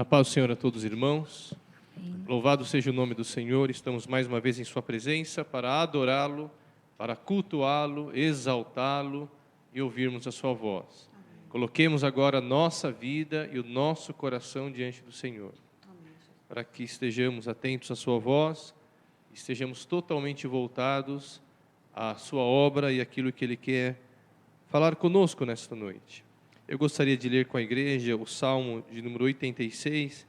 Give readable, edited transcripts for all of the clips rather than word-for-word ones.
A paz do Senhor a todos os irmãos. Louvado seja o nome do Senhor. Estamos mais uma vez em sua presença para adorá-lo, para cultuá-lo, exaltá-lo e ouvirmos a sua voz. Coloquemos agora a nossa vida e o nosso coração diante do Senhor, para que estejamos atentos à sua voz, estejamos totalmente voltados à sua obra e aquilo que Ele quer falar conosco nesta noite. Eu gostaria de ler com a igreja o Salmo de número 86,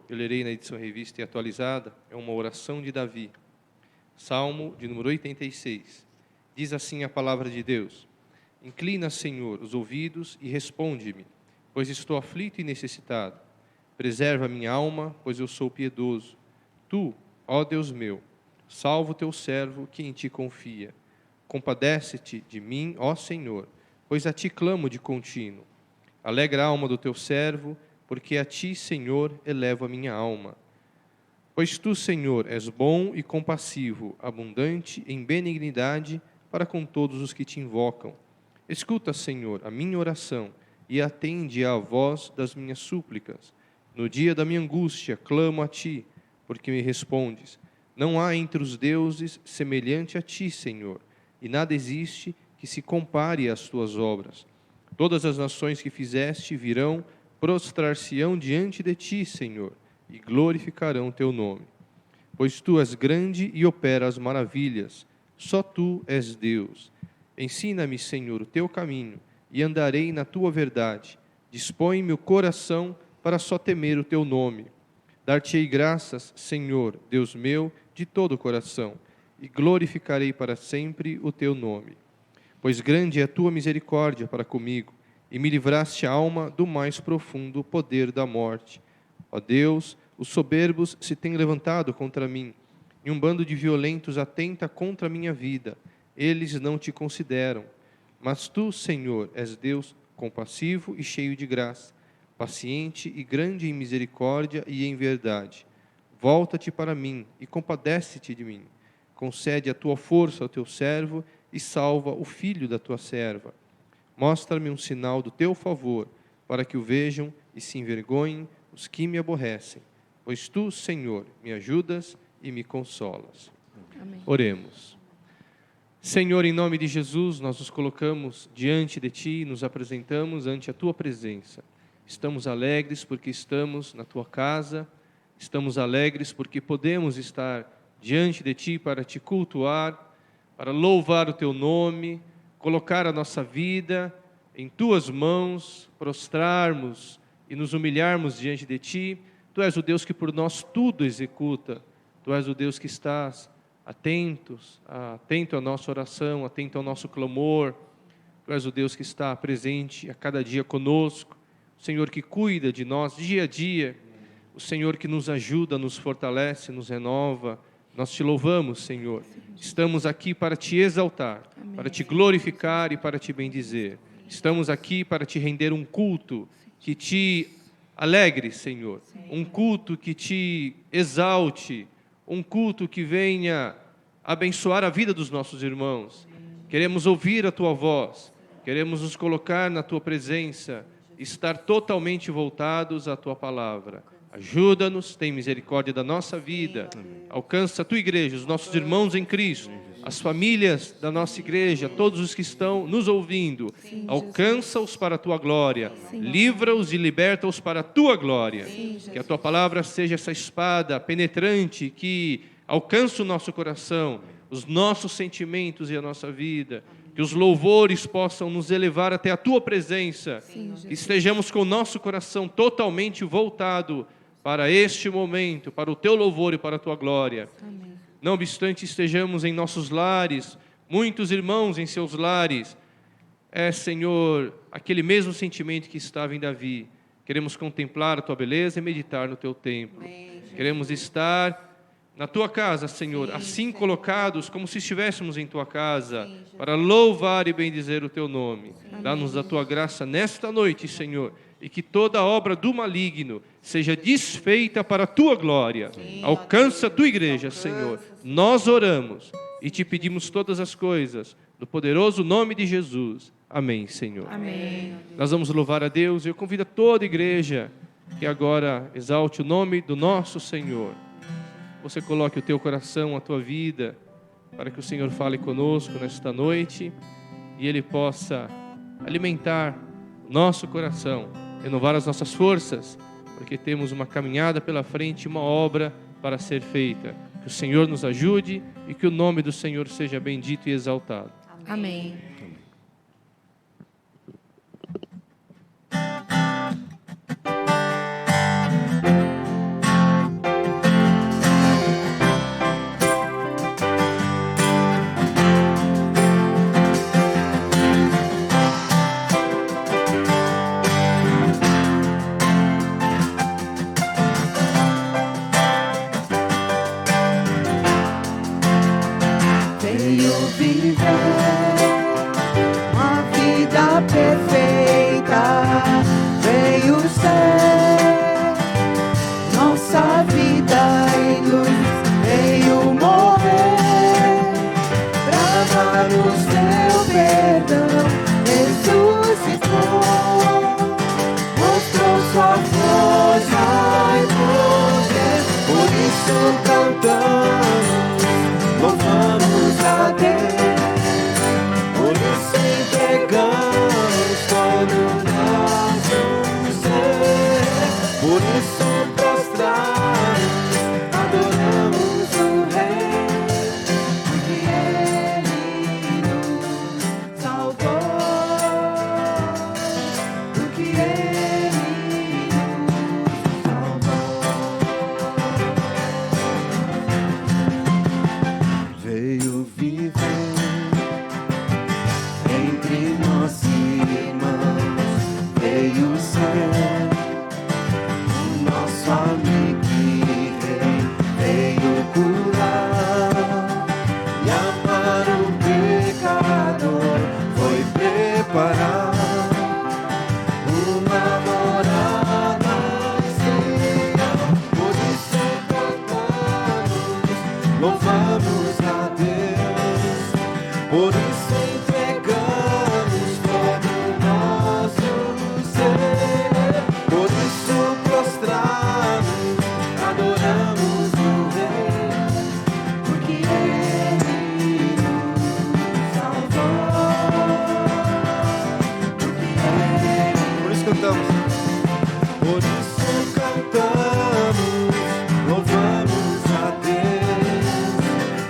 eu lerei na edição revista e atualizada, é uma oração de Davi. Salmo de número 86, diz assim a palavra de Deus: Inclina, Senhor, os ouvidos e responde-me, pois estou aflito e necessitado. Preserva minha alma, pois eu sou piedoso. Tu, ó Deus meu, salva o teu servo que em ti confia. Compadece-te de mim, ó Senhor, pois a ti clamo de contínuo. Alegra a alma do teu servo, porque a ti, Senhor, elevo a minha alma. Pois tu, Senhor, és bom e compassivo, abundante em benignidade para com todos os que te invocam. Escuta, Senhor, a minha oração e atende à voz das minhas súplicas. No dia da minha angústia, clamo a ti, porque me respondes. Não há entre os deuses semelhante a ti, Senhor, e nada existe que se compare às tuas obras. Todas as nações que fizeste virão, prostrar-se-ão diante de ti, Senhor, e glorificarão teu nome. Pois tu és grande e operas maravilhas, só tu és Deus. Ensina-me, Senhor, o teu caminho, e andarei na tua verdade. Dispõe-me o coração para só temer o teu nome. Dar-te-ei graças, Senhor, Deus meu, de todo o coração, e glorificarei para sempre o teu nome. Pois grande é a tua misericórdia para comigo, e me livraste a alma do mais profundo poder da morte. Ó Deus, os soberbos se têm levantado contra mim, e um bando de violentos atenta contra a minha vida. Eles não te consideram. Mas tu, Senhor, és Deus compassivo e cheio de graça, paciente e grande em misericórdia e em verdade. Volta-te para mim e compadece-te de mim. Concede a tua força ao teu servo e salva o filho da tua serva. Mostra-me um sinal do teu favor, para que o vejam e se envergonhem os que me aborrecem. Pois tu, Senhor, me ajudas e me consolas. Amém. Oremos. Senhor, em nome de Jesus, nós nos colocamos diante de Ti, nos apresentamos ante a Tua presença. Estamos alegres porque estamos na Tua casa, estamos alegres porque podemos estar diante de Ti para Te cultuar, para louvar o Teu nome, colocar a nossa vida em Tuas mãos, prostrarmos e nos humilharmos diante de Ti. Tu és o Deus que por nós tudo executa, Tu és o Deus que estás atento à nossa oração, atento ao nosso clamor. Tu és o Deus que está presente a cada dia conosco, o Senhor que cuida de nós dia a dia, o Senhor que nos ajuda, nos fortalece, nos renova. Nós te louvamos, Senhor. Estamos aqui para te exaltar, para te glorificar e para te bendizer. Estamos aqui para te render um culto que te alegre, Senhor. Um culto que te exalte, um culto que venha abençoar a vida dos nossos irmãos. Queremos ouvir a Tua voz, queremos nos colocar na Tua presença, estar totalmente voltados à Tua palavra. Ajuda-nos, tem misericórdia da nossa vida, alcança a Tua igreja, os nossos irmãos em Cristo, as famílias da nossa igreja, todos os que estão nos ouvindo, alcança-os para a Tua glória, livra-os e liberta-os para a Tua glória, que a Tua palavra seja essa espada penetrante que alcança o nosso coração, os nossos sentimentos e a nossa vida, que os louvores possam nos elevar até a Tua presença, que estejamos com o nosso coração totalmente voltado para este momento, para o Teu louvor e para a Tua glória. Amém. Não obstante estejamos em nossos lares, muitos irmãos em seus lares, Senhor, aquele mesmo sentimento que estava em Davi. Queremos contemplar a Tua beleza e meditar no Teu templo. Queremos estar na Tua casa, Senhor, assim colocados como se estivéssemos em Tua casa, para louvar e bendizer o Teu nome. Dá-nos a Tua graça nesta noite, Senhor, e que toda obra do maligno seja desfeita para a Tua glória. Alcança a Tua igreja, Senhor. Nós oramos e Te pedimos todas as coisas, no poderoso nome de Jesus. Amém, Senhor. Amém. Nós vamos louvar a Deus e eu convido a toda a igreja que agora exalte o nome do nosso Senhor. Você coloque o teu coração, a tua vida, para que o Senhor fale conosco nesta noite e Ele possa alimentar o nosso coração, renovar as nossas forças, porque temos uma caminhada pela frente, uma obra para ser feita. Que o Senhor nos ajude e que o nome do Senhor seja bendito e exaltado. Amém. Veio viver uma vida perfeita, veio ser nossa vida em luz, veio morrer pra dar-nos teu perdão, ressuscitou, mostrou sua força e poder, por isso cantamos. Louvamos a Deus, por isso entregamos todo o nosso ser, por isso prostramos, adoramos o Rei, porque Ele nos salvou, porque Ele nos salvou. Veio viver entre nós, irmãos, veio ser o nosso amigo e rei, veio curar e amar o pecador, foi preparar uma morada em Sião, por isso cantamos, louvamos a Deus, por isso entregamos todo o nosso ser, por isso prostramos, adoramos o Rei, porque Ele nos salvou, porque Ele... Por isso cantamos, por isso cantamos, louvamos a Deus,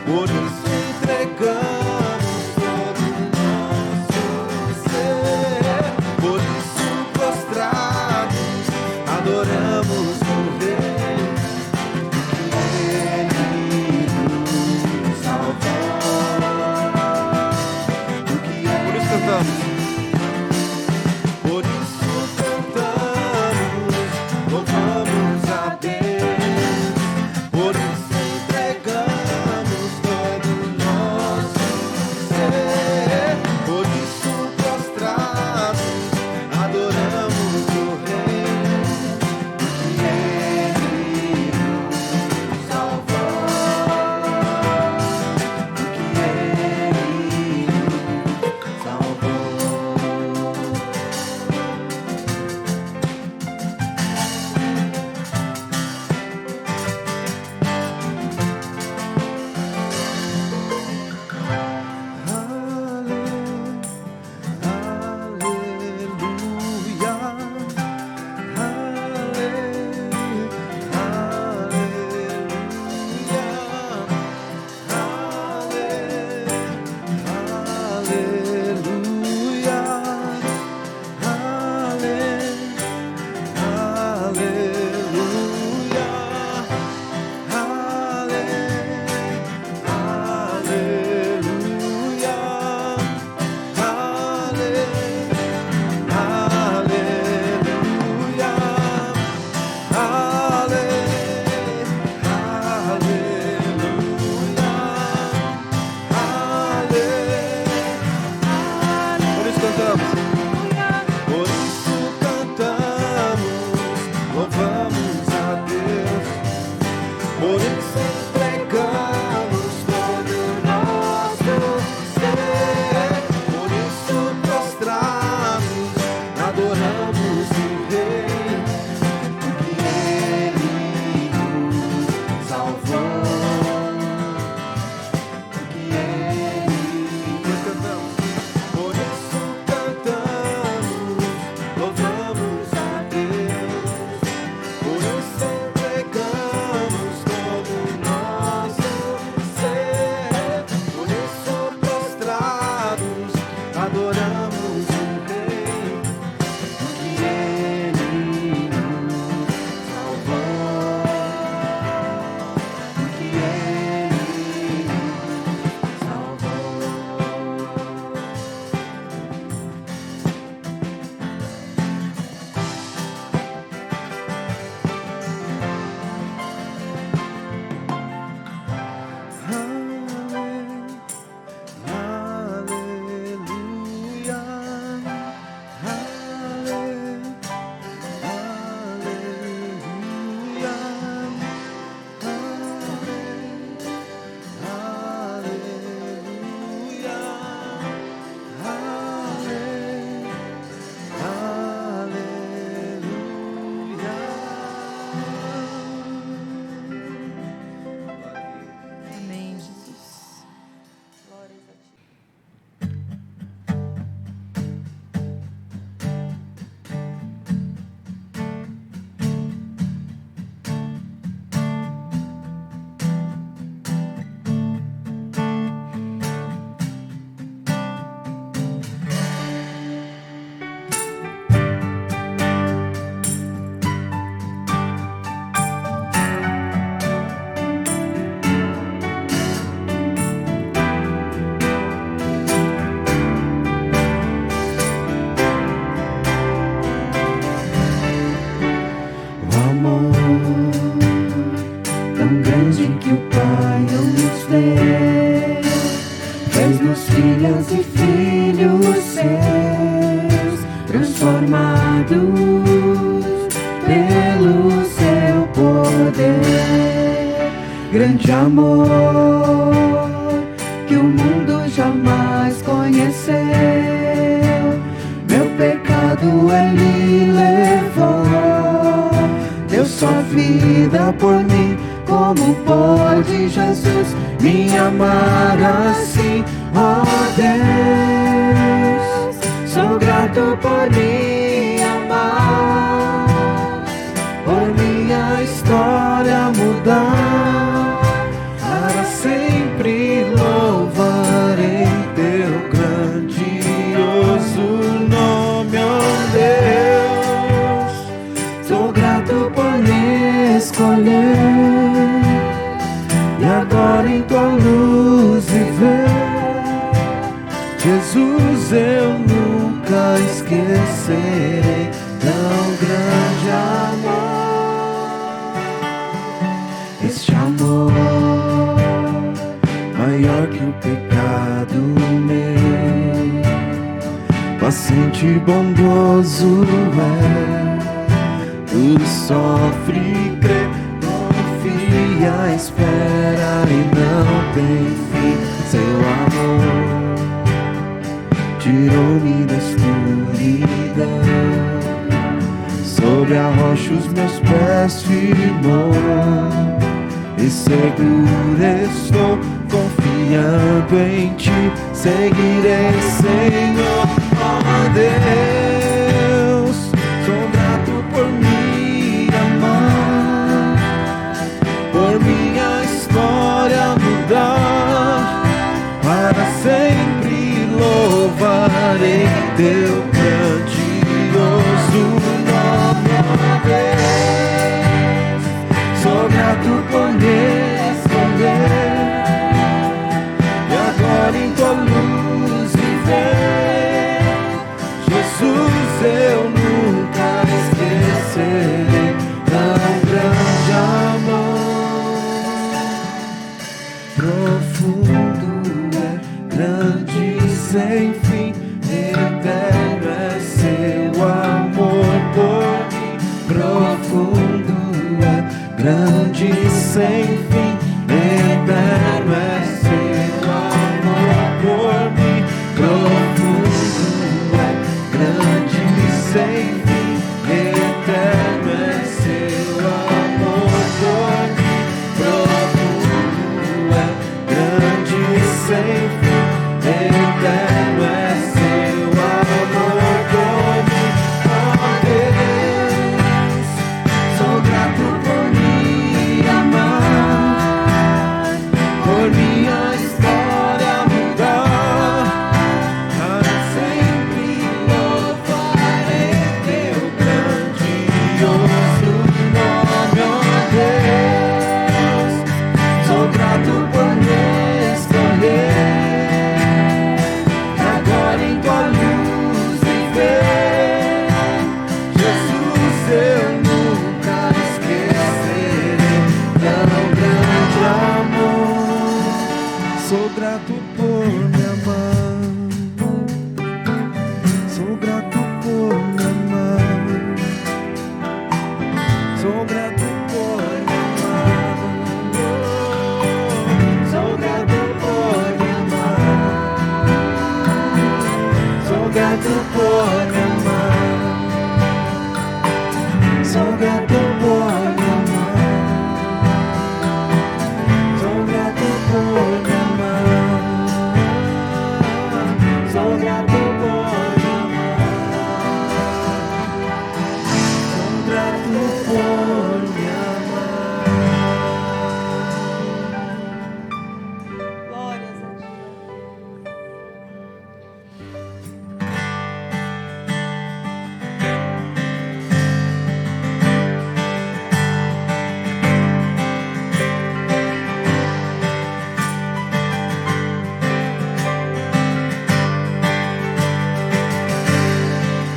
por isso entregamos todo o nosso ser, por isso prostrados, adoramos o Rei, Ele nos salvou, por isso cantamos. Por isso cantamos, louvamos a Deus, por isso entregamos todo o Somos filhas e filhos seus, transformados pelo seu poder. Grande amor que o mundo jamais conheceu, meu pecado Ele levou, deu sua vida por mim. Como pode Jesus me amar assim? Oh Deus, sou grato por me amar, por minha história mudar. Para sempre louvarei teu grandioso nome, oh Deus. Sou grato por me escolher e agora em tua luz viver. Jesus, eu nunca esquecerei tão grande amor. Este amor maior que o pecado meu, paciente e bondoso é, tudo sofre e crê, confia, espera e não tem fim. Seu amor tirou-me da escuridão, sobre a rocha os meus pés firmou, e seguro estou, confiando em ti, seguirei, Senhor. Oh Deus, sou grato por me amar, por minha história mudar. Para sempre louvarei teu grandioso nome, oh Deus. Sou grato por me escolher e agora em tua luz viver. Jesus, eu nunca esquecerei tão grande amor. Profundo é, grande sem fim, eterno é seu amor por mim. Profundo é, grande sem fim, eterno é seu amor por mim. Profundo é, grande sem fim, eterno é seu amor por mim. Profundo é, grande sem fim, eterno é seu amor por mim. Oh Deus, sou grato por me amar, por minha história mudar. Para sempre louvarei teu grandioso nome, oh Deus. Sou grato por me escolher, agora em tua luz viver. Jesus, eu nunca esquecerei tão grande amor. Sou grato por me amar, sou grato por me amar, sou grato por me amar, sou grato por me amar, sou grato por me amar, sou grato por me amar, sou grato por me amar, sou grato por me amar, sou grato por me amar. Glórias a Deus.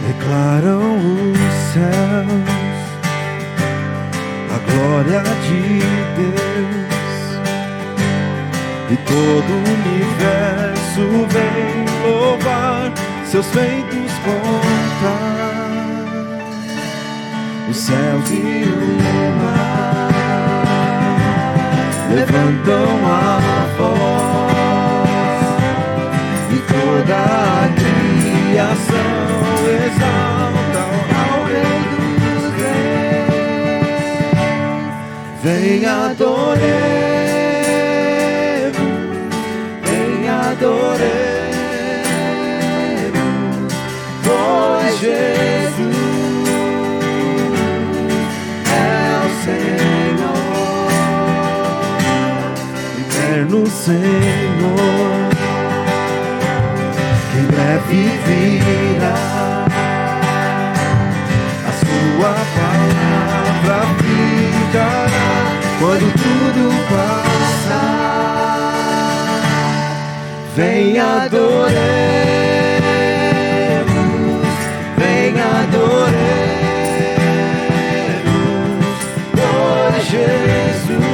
Declaram os céus a glória de Deus, e todo o universo posso bem louvar, seus feitos contar. Os céus e o mar levantam a voz, e toda a criação exalta ao Rei dos Reis. Vem adoremos, vem adoremos, pois Jesus no Senhor, que em breve virá. A sua palavra ficará quando tudo passar. Vem adoremos, vem adoremos, pois Jesus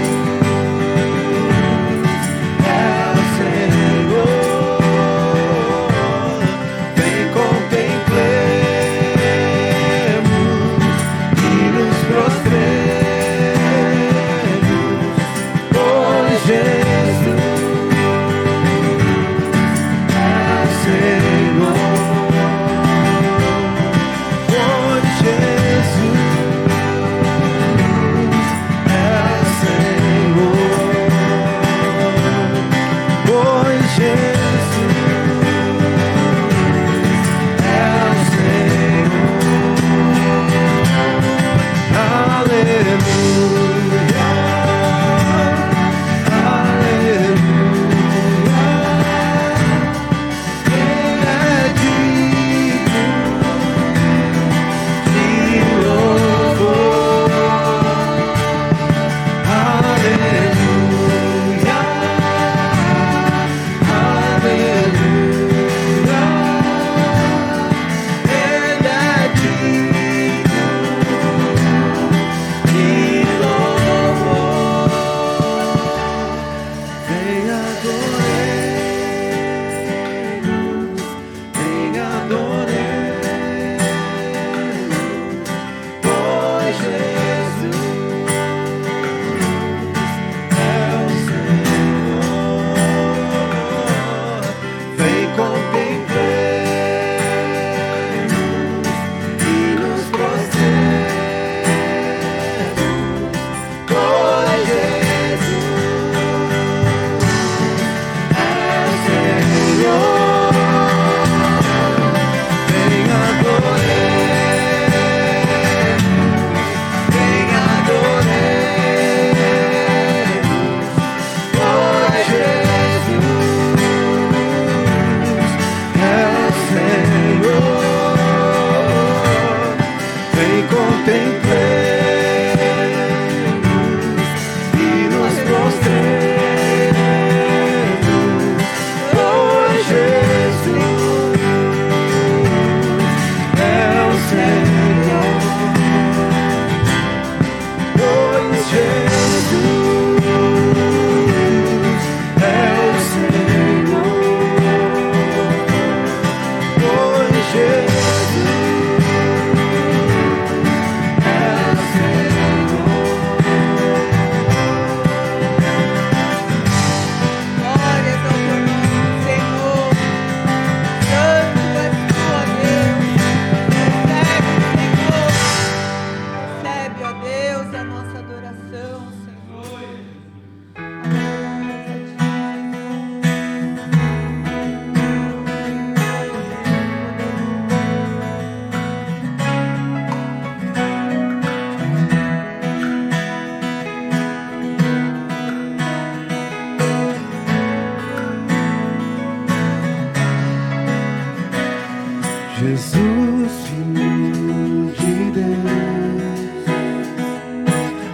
Jesus, Filho de Deus,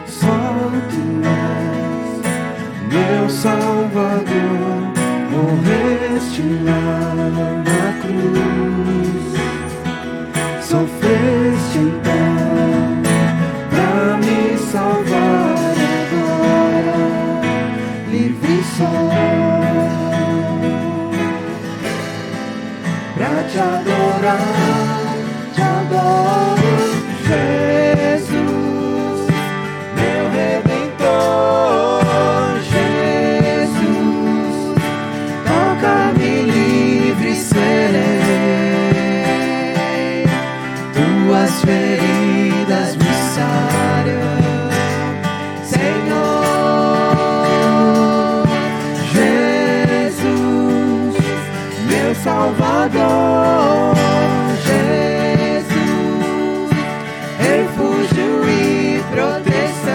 só Tu és meu Salvador, morreste lá na cruz, sofreste então pra me salvar agora, livre sou. te adorar, te adoro, Jesus, meu Redentor, Jesus, toca-me livre serei, tuas feridas me saram, Senhor, Jesus, meu Salvador, Jesus, refúgio e proteção,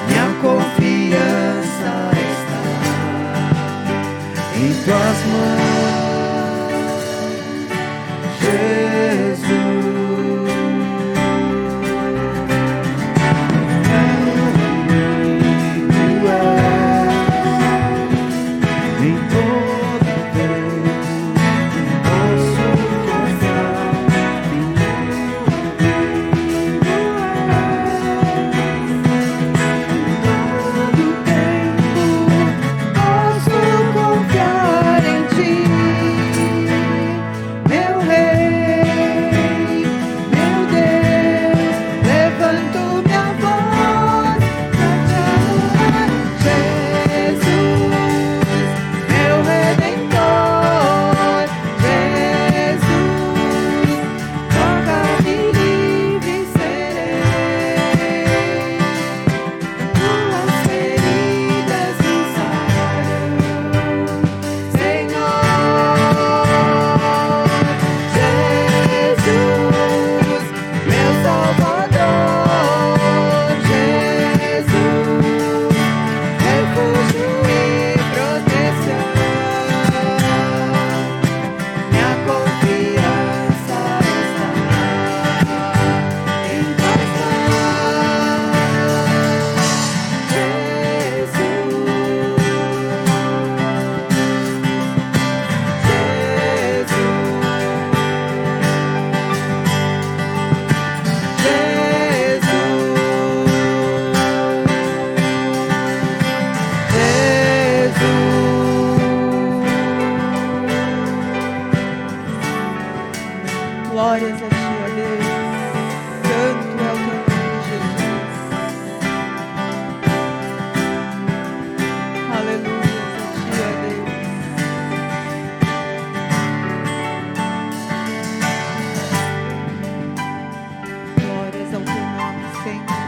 minha confiança está em tuas mãos, Jesus. Glórias a Ti, ó Deus. Santo é o Teu nome, Jesus. Aleluia a Ti, ó Deus. Glórias ao Teu nome, Senhor.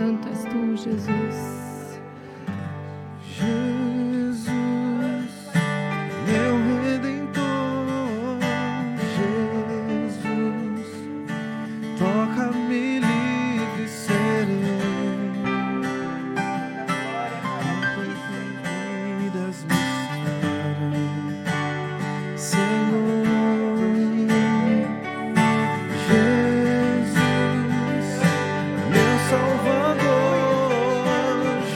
Santo és tu, Jesus. Jesus, meu Redentor, Jesus, toca-me livre serei, enquanto vidas me sarem, Senhor. Jesus, meu Salvador,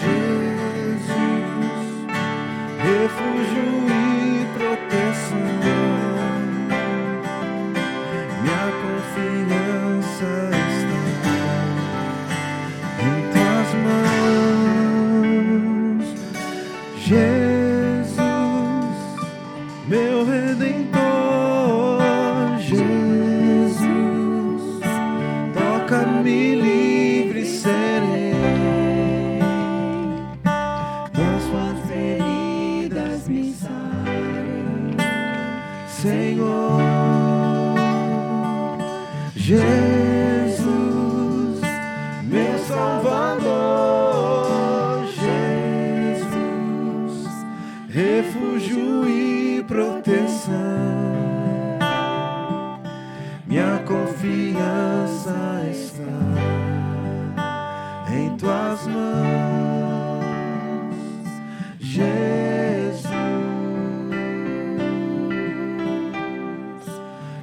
Jesus, refúgio e proteção, minha confiança está em tuas mãos. Jesus, meu Redentor, Jesus, toca-me livre serei, das suas feridas me sarem, Senhor. Jesus, meu Salvador, Jesus, refúgio e proteção, minha confiança está em tuas mãos, Jesus,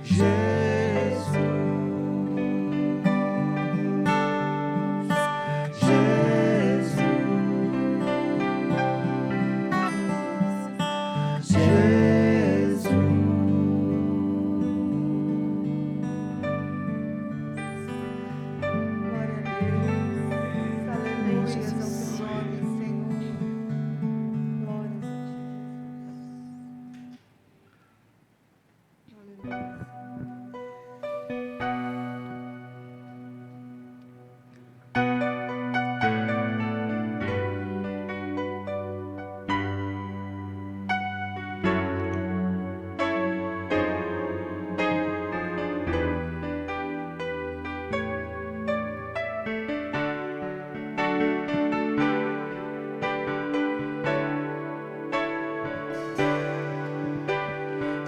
Jesus, Jesus, Jesus. Glória a Deus. Aleluia. Jesus. Seu nome, Senhor. Glórias a Deus. Aleluia.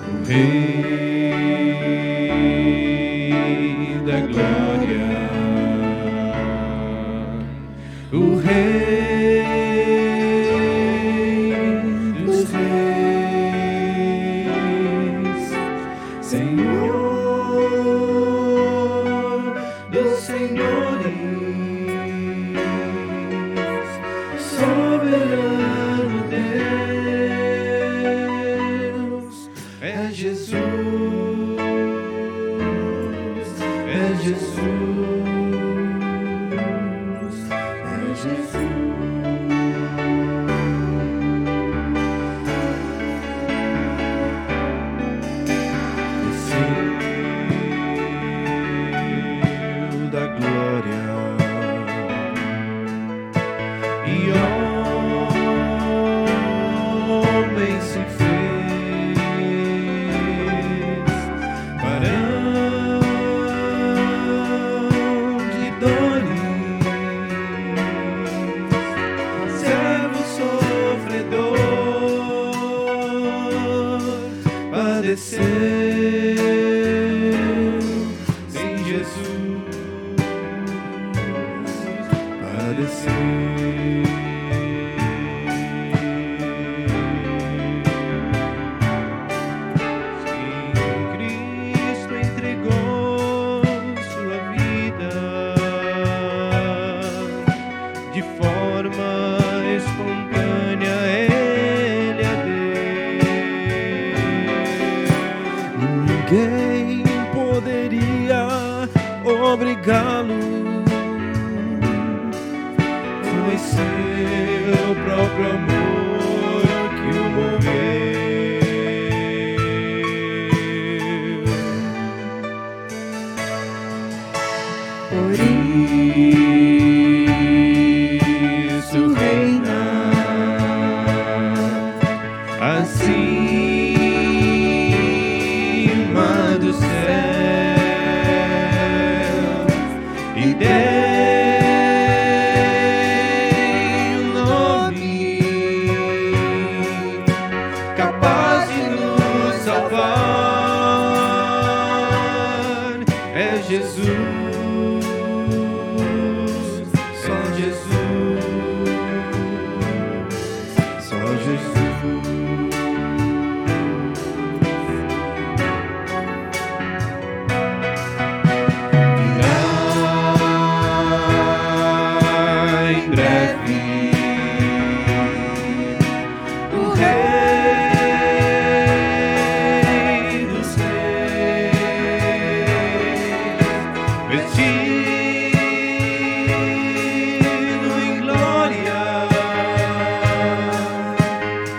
O Rei da glória, o Rei dos reis, Senhor dos senhores, soberano Deus, é Jesus, é Jesus, é Jesus. Desceu da glória e homem se fez, varão de dores, servo sofredor, padeceu em Jesus, Cristo entregou sua vida de forma espontânea, Ele a deu. Ninguém poderia obrigá-lo, foi seu próprio amor que o moveu. Por isso reina acima do céu e desce Jesus, só Jesus. Virá em breve o Rei dos Reis, vestido em glória,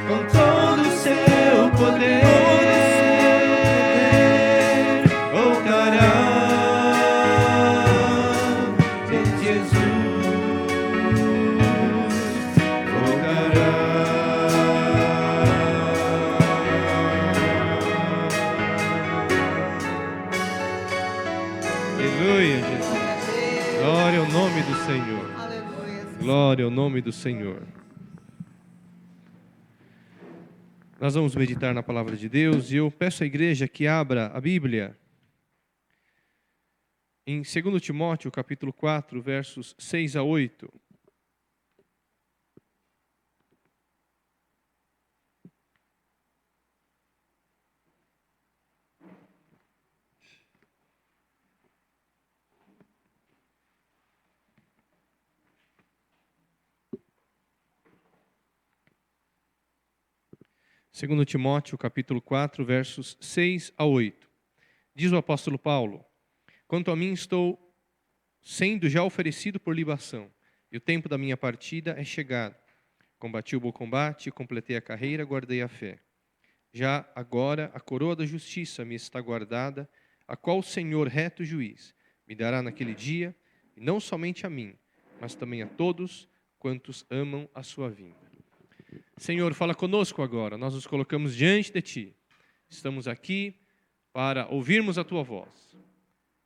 com todo o seu poder, voltará. Aleluia, Jesus. Glória ao nome do Senhor. Glória ao nome do Senhor. Nós vamos meditar na palavra de Deus e eu peço à igreja que abra a Bíblia em 2 Timóteo, capítulo 4, versos 6 a 8. Segundo Timóteo, capítulo 4, versos 6 a 8. Diz o apóstolo Paulo: quanto a mim, estou sendo já oferecido por libação, e o tempo da minha partida é chegado. Combati o bom combate, completei a carreira, guardei a fé. Já agora a coroa da justiça me está guardada, a qual o Senhor, reto juiz, me dará naquele dia, e não somente a mim, mas também a todos quantos amam a sua vinda. Senhor, fala conosco agora, nós nos colocamos diante de Ti. Estamos aqui para ouvirmos a Tua voz.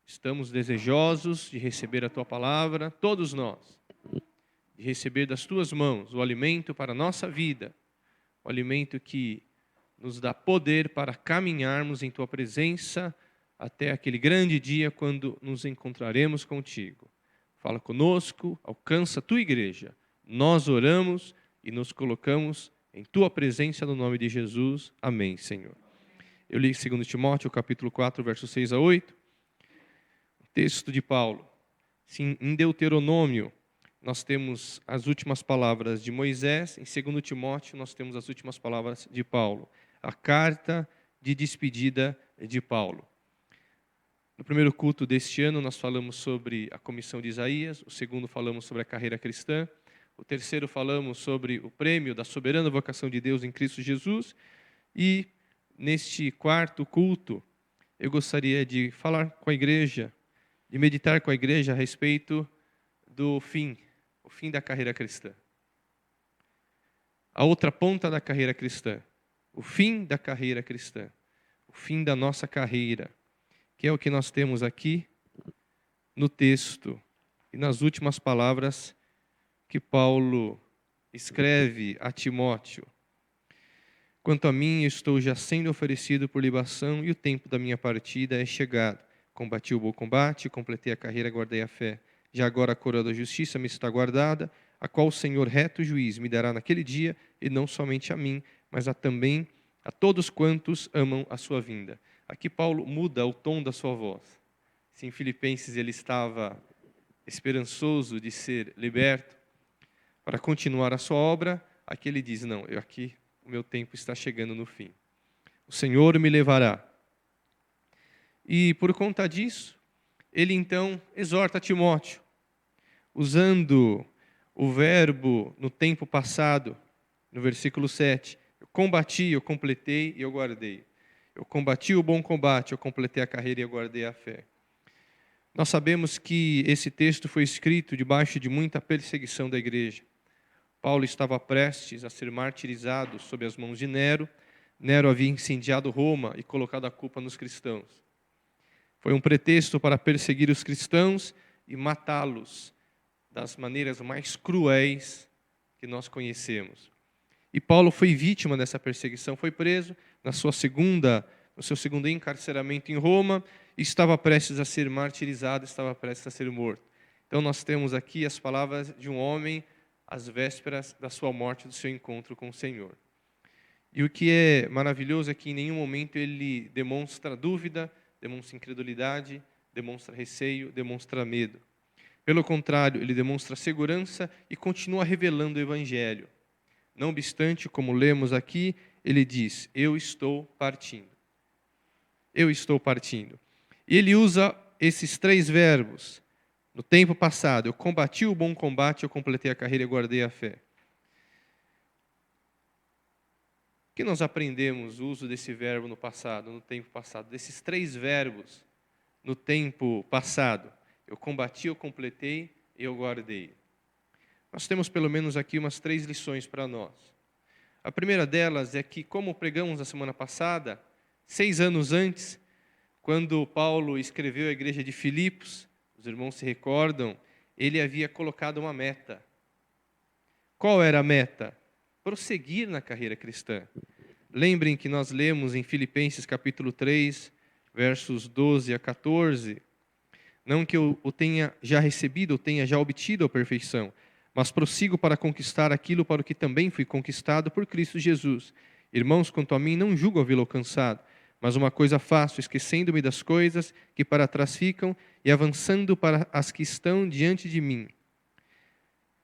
Estamos desejosos de receber a Tua palavra, todos nós. De receber das Tuas mãos o alimento para a nossa vida. O alimento que nos dá poder para caminharmos em Tua presença até aquele grande dia quando nos encontraremos contigo. Fala conosco, alcança a Tua igreja. Nós oramos e nos colocamos em Tua presença no nome de Jesus. Amém, Senhor. Eu li 2 Timóteo, capítulo 4, versos 6 a 8. O texto de Paulo. Sim, em Deuteronômio, nós temos as últimas palavras de Moisés. Em 2 Timóteo, nós temos as últimas palavras de Paulo. A carta de despedida de Paulo. No primeiro culto deste ano, nós falamos sobre a comissão de Isaías. O segundo, falamos sobre a carreira cristã. O terceiro, falamos sobre o prêmio da soberana vocação de Deus em Cristo Jesus. E neste quarto culto, eu gostaria de falar com a igreja, de meditar com a igreja a respeito do fim, o fim da carreira cristã. A outra ponta da carreira cristã, o fim da carreira cristã, o fim da nossa carreira, que é o que nós temos aqui no texto e nas últimas palavras que Paulo escreve a Timóteo. Quanto a mim, estou já sendo oferecido por libação e o tempo da minha partida é chegado. Combati o bom combate, completei a carreira, guardei a fé. Já agora a coroa da justiça me está guardada, a qual o Senhor, reto juiz, me dará naquele dia, e não somente a mim, mas também a todos quantos amam a sua vinda. Aqui Paulo muda o tom da sua voz. Se em Filipenses ele estava esperançoso de ser liberto, para continuar a sua obra, aqui ele diz, não, aqui o meu tempo está chegando no fim. O Senhor me levará. E por conta disso, ele então exorta Timóteo, usando o verbo no tempo passado, no versículo 7. Eu combati, eu completei e eu guardei. Eu combati o bom combate, eu completei a carreira e eu guardei a fé. Nós sabemos que esse texto foi escrito debaixo de muita perseguição da igreja. Paulo estava prestes a ser martirizado sob as mãos de Nero. Nero havia incendiado Roma e colocado a culpa nos cristãos. Foi um pretexto para perseguir os cristãos e matá-los das maneiras mais cruéis que nós conhecemos. E Paulo foi vítima dessa perseguição, foi preso no seu segundo encarceramento em Roma e estava prestes a ser martirizado, estava prestes a ser morto. Então nós temos aqui as palavras de um homem às vésperas da sua morte, do seu encontro com o Senhor. E o que é maravilhoso é que em nenhum momento ele demonstra dúvida, demonstra incredulidade, demonstra receio, demonstra medo. Pelo contrário, ele demonstra segurança e continua revelando o Evangelho. Não obstante, como lemos aqui, ele diz, eu estou partindo. Eu estou partindo. E ele usa esses 3 verbos. No tempo passado, eu combati o bom combate, eu completei a carreira e guardei a fé. O que nós aprendemos o uso desse verbo no passado, no tempo passado? Desses 3 verbos no tempo passado. Eu combati, eu completei e eu guardei. Nós temos pelo menos aqui umas 3 lições para nós. A primeira delas é que, como pregamos na semana passada, 6 anos antes, quando Paulo escreveu a igreja de Filipos, os irmãos se recordam, ele havia colocado uma meta. Qual era a meta? Prosseguir na carreira cristã. Lembrem que nós lemos em Filipenses capítulo 3, versos 12 a 14, não que eu o tenha já recebido, ou tenha já obtido a perfeição, mas prossigo para conquistar aquilo para o que também fui conquistado por Cristo Jesus. Irmãos, quanto a mim, não julgo havê-lo alcançado, mas uma coisa faço, esquecendo-me das coisas que para trás ficam e avançando para as que estão diante de mim.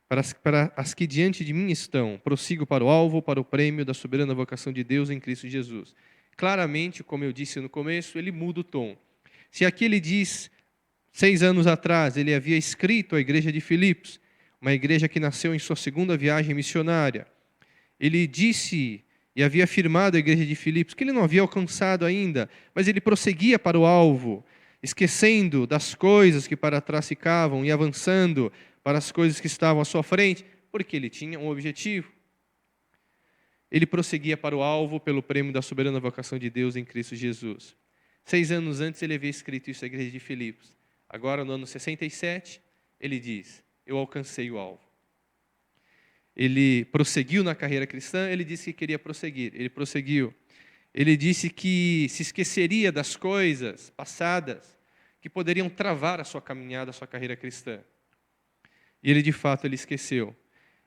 Para as que diante de mim estão, prossigo para o alvo, para o prêmio da soberana vocação de Deus em Cristo Jesus. Claramente, como eu disse no começo, ele muda o tom. Se aqui ele diz, 6 anos atrás, ele havia escrito à igreja de Filipos, uma igreja que nasceu em sua 2ª viagem missionária. Ele disse e havia afirmado à igreja de Filipos que ele não havia alcançado ainda, mas ele prosseguia para o alvo, esquecendo das coisas que para trás ficavam e avançando para as coisas que estavam à sua frente, porque ele tinha um objetivo. Ele prosseguia para o alvo pelo prêmio da soberana vocação de Deus em Cristo Jesus. 6 anos antes ele havia escrito isso à igreja de Filipos. Agora, no ano 67, ele diz, eu alcancei o alvo. Ele prosseguiu na carreira cristã, ele disse que queria prosseguir, ele prosseguiu. Ele disse que se esqueceria das coisas passadas que poderiam travar a sua caminhada, a sua carreira cristã. E ele, de fato, ele esqueceu.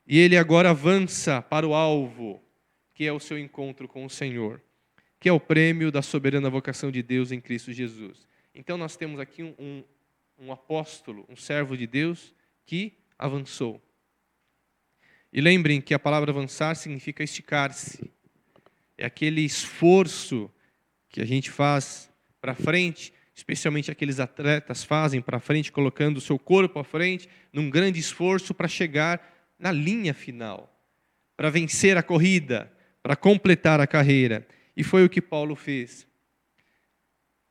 E ele agora avança para o alvo, que é o seu encontro com o Senhor, que é o prêmio da soberana vocação de Deus em Cristo Jesus. Então nós temos aqui um apóstolo, um servo de Deus que avançou. E lembrem que a palavra avançar significa esticar-se. É aquele esforço que a gente faz para frente, especialmente aqueles atletas fazem para frente, colocando o seu corpo à frente, num grande esforço para chegar na linha final, para vencer a corrida, para completar a carreira. E foi o que Paulo fez.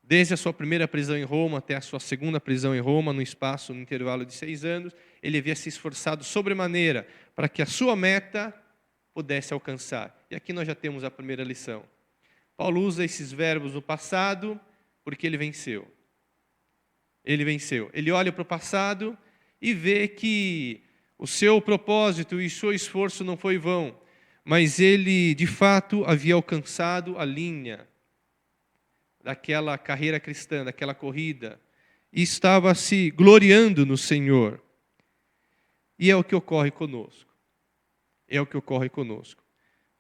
Desde a sua primeira prisão em Roma até a sua 2ª prisão em Roma, no intervalo de 6 anos, ele havia se esforçado sobremaneira para que a sua meta pudesse alcançar. E aqui nós já temos a primeira lição. Paulo usa esses verbos no passado porque ele venceu. Ele venceu. Ele olha para o passado e vê que o seu propósito e o seu esforço não foi vão, mas ele, de fato, havia alcançado a linha daquela carreira cristã, daquela corrida, e estava se gloriando no Senhor. E é o que ocorre conosco. É o que ocorre conosco.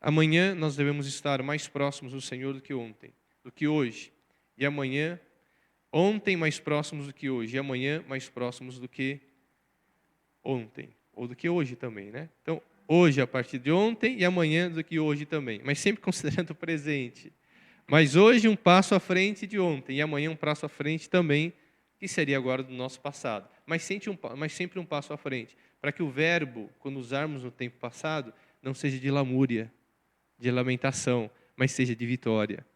Amanhã nós devemos estar mais próximos do Senhor do que ontem, do que hoje. E amanhã, ontem mais próximos do que hoje, e amanhã mais próximos do que ontem, ou do que hoje também, né? Então, hoje a partir de ontem e amanhã do que hoje também, mas sempre considerando o presente. Mas hoje um passo à frente de ontem e amanhã um passo à frente também, que seria agora do nosso passado. Mas sempre um passo à frente, para que o verbo, quando usarmos no tempo passado, não seja de lamúria, de lamentação, mas seja de vitória.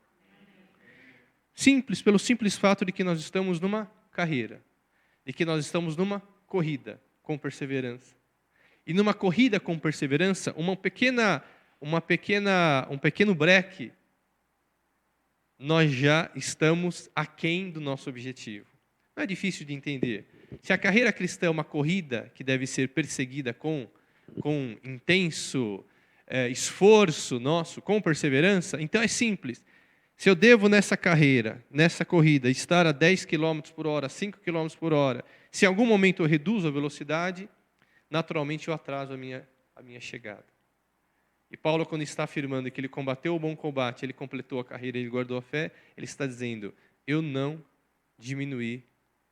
Simples, pelo simples fato de que nós estamos numa carreira, de que nós estamos numa corrida com perseverança. E numa corrida com perseverança, um pequeno breque, nós já estamos aquém do nosso objetivo. Não é difícil de entender. Se a carreira cristã é uma corrida que deve ser perseguida com intenso esforço nosso, com perseverança, então é simples. Se eu devo nessa carreira, nessa corrida, estar a 10 km por hora, 5 km por hora, Se em algum momento eu reduzo a velocidade, naturalmente eu atraso a minha chegada. E Paulo, quando está afirmando que ele combateu o bom combate, ele completou a carreira, ele guardou a fé, ele está dizendo, eu não diminuí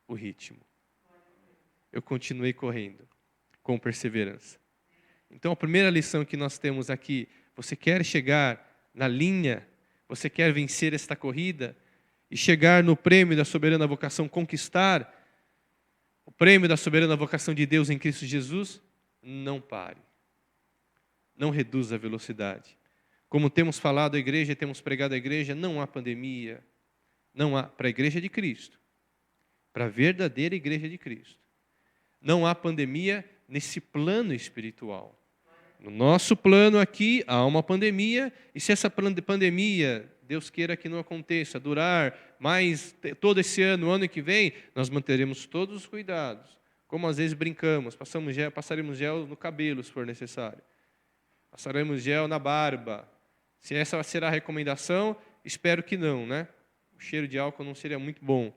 o ritmo. Eu continuei correndo com perseverança. Então, a primeira lição que nós temos aqui, você quer chegar na linha, você quer vencer esta corrida e chegar no prêmio da soberana vocação, conquistar o prêmio da soberana vocação de Deus em Cristo Jesus, não pare. Não reduza a velocidade. Como temos falado à igreja, temos pregado à igreja, não há pandemia, não há para a igreja de Cristo, para a verdadeira igreja de Cristo. Não há pandemia nesse plano espiritual. No nosso plano aqui há uma pandemia, e se essa pandemia, Deus queira que não aconteça, durar mais todo esse ano, o ano que vem, nós manteremos todos os cuidados. Como às vezes brincamos, passaremos gel no cabelo se for necessário. Passaremos gel na barba. Se essa será a recomendação, espero que não, né? O cheiro de álcool não seria muito bom.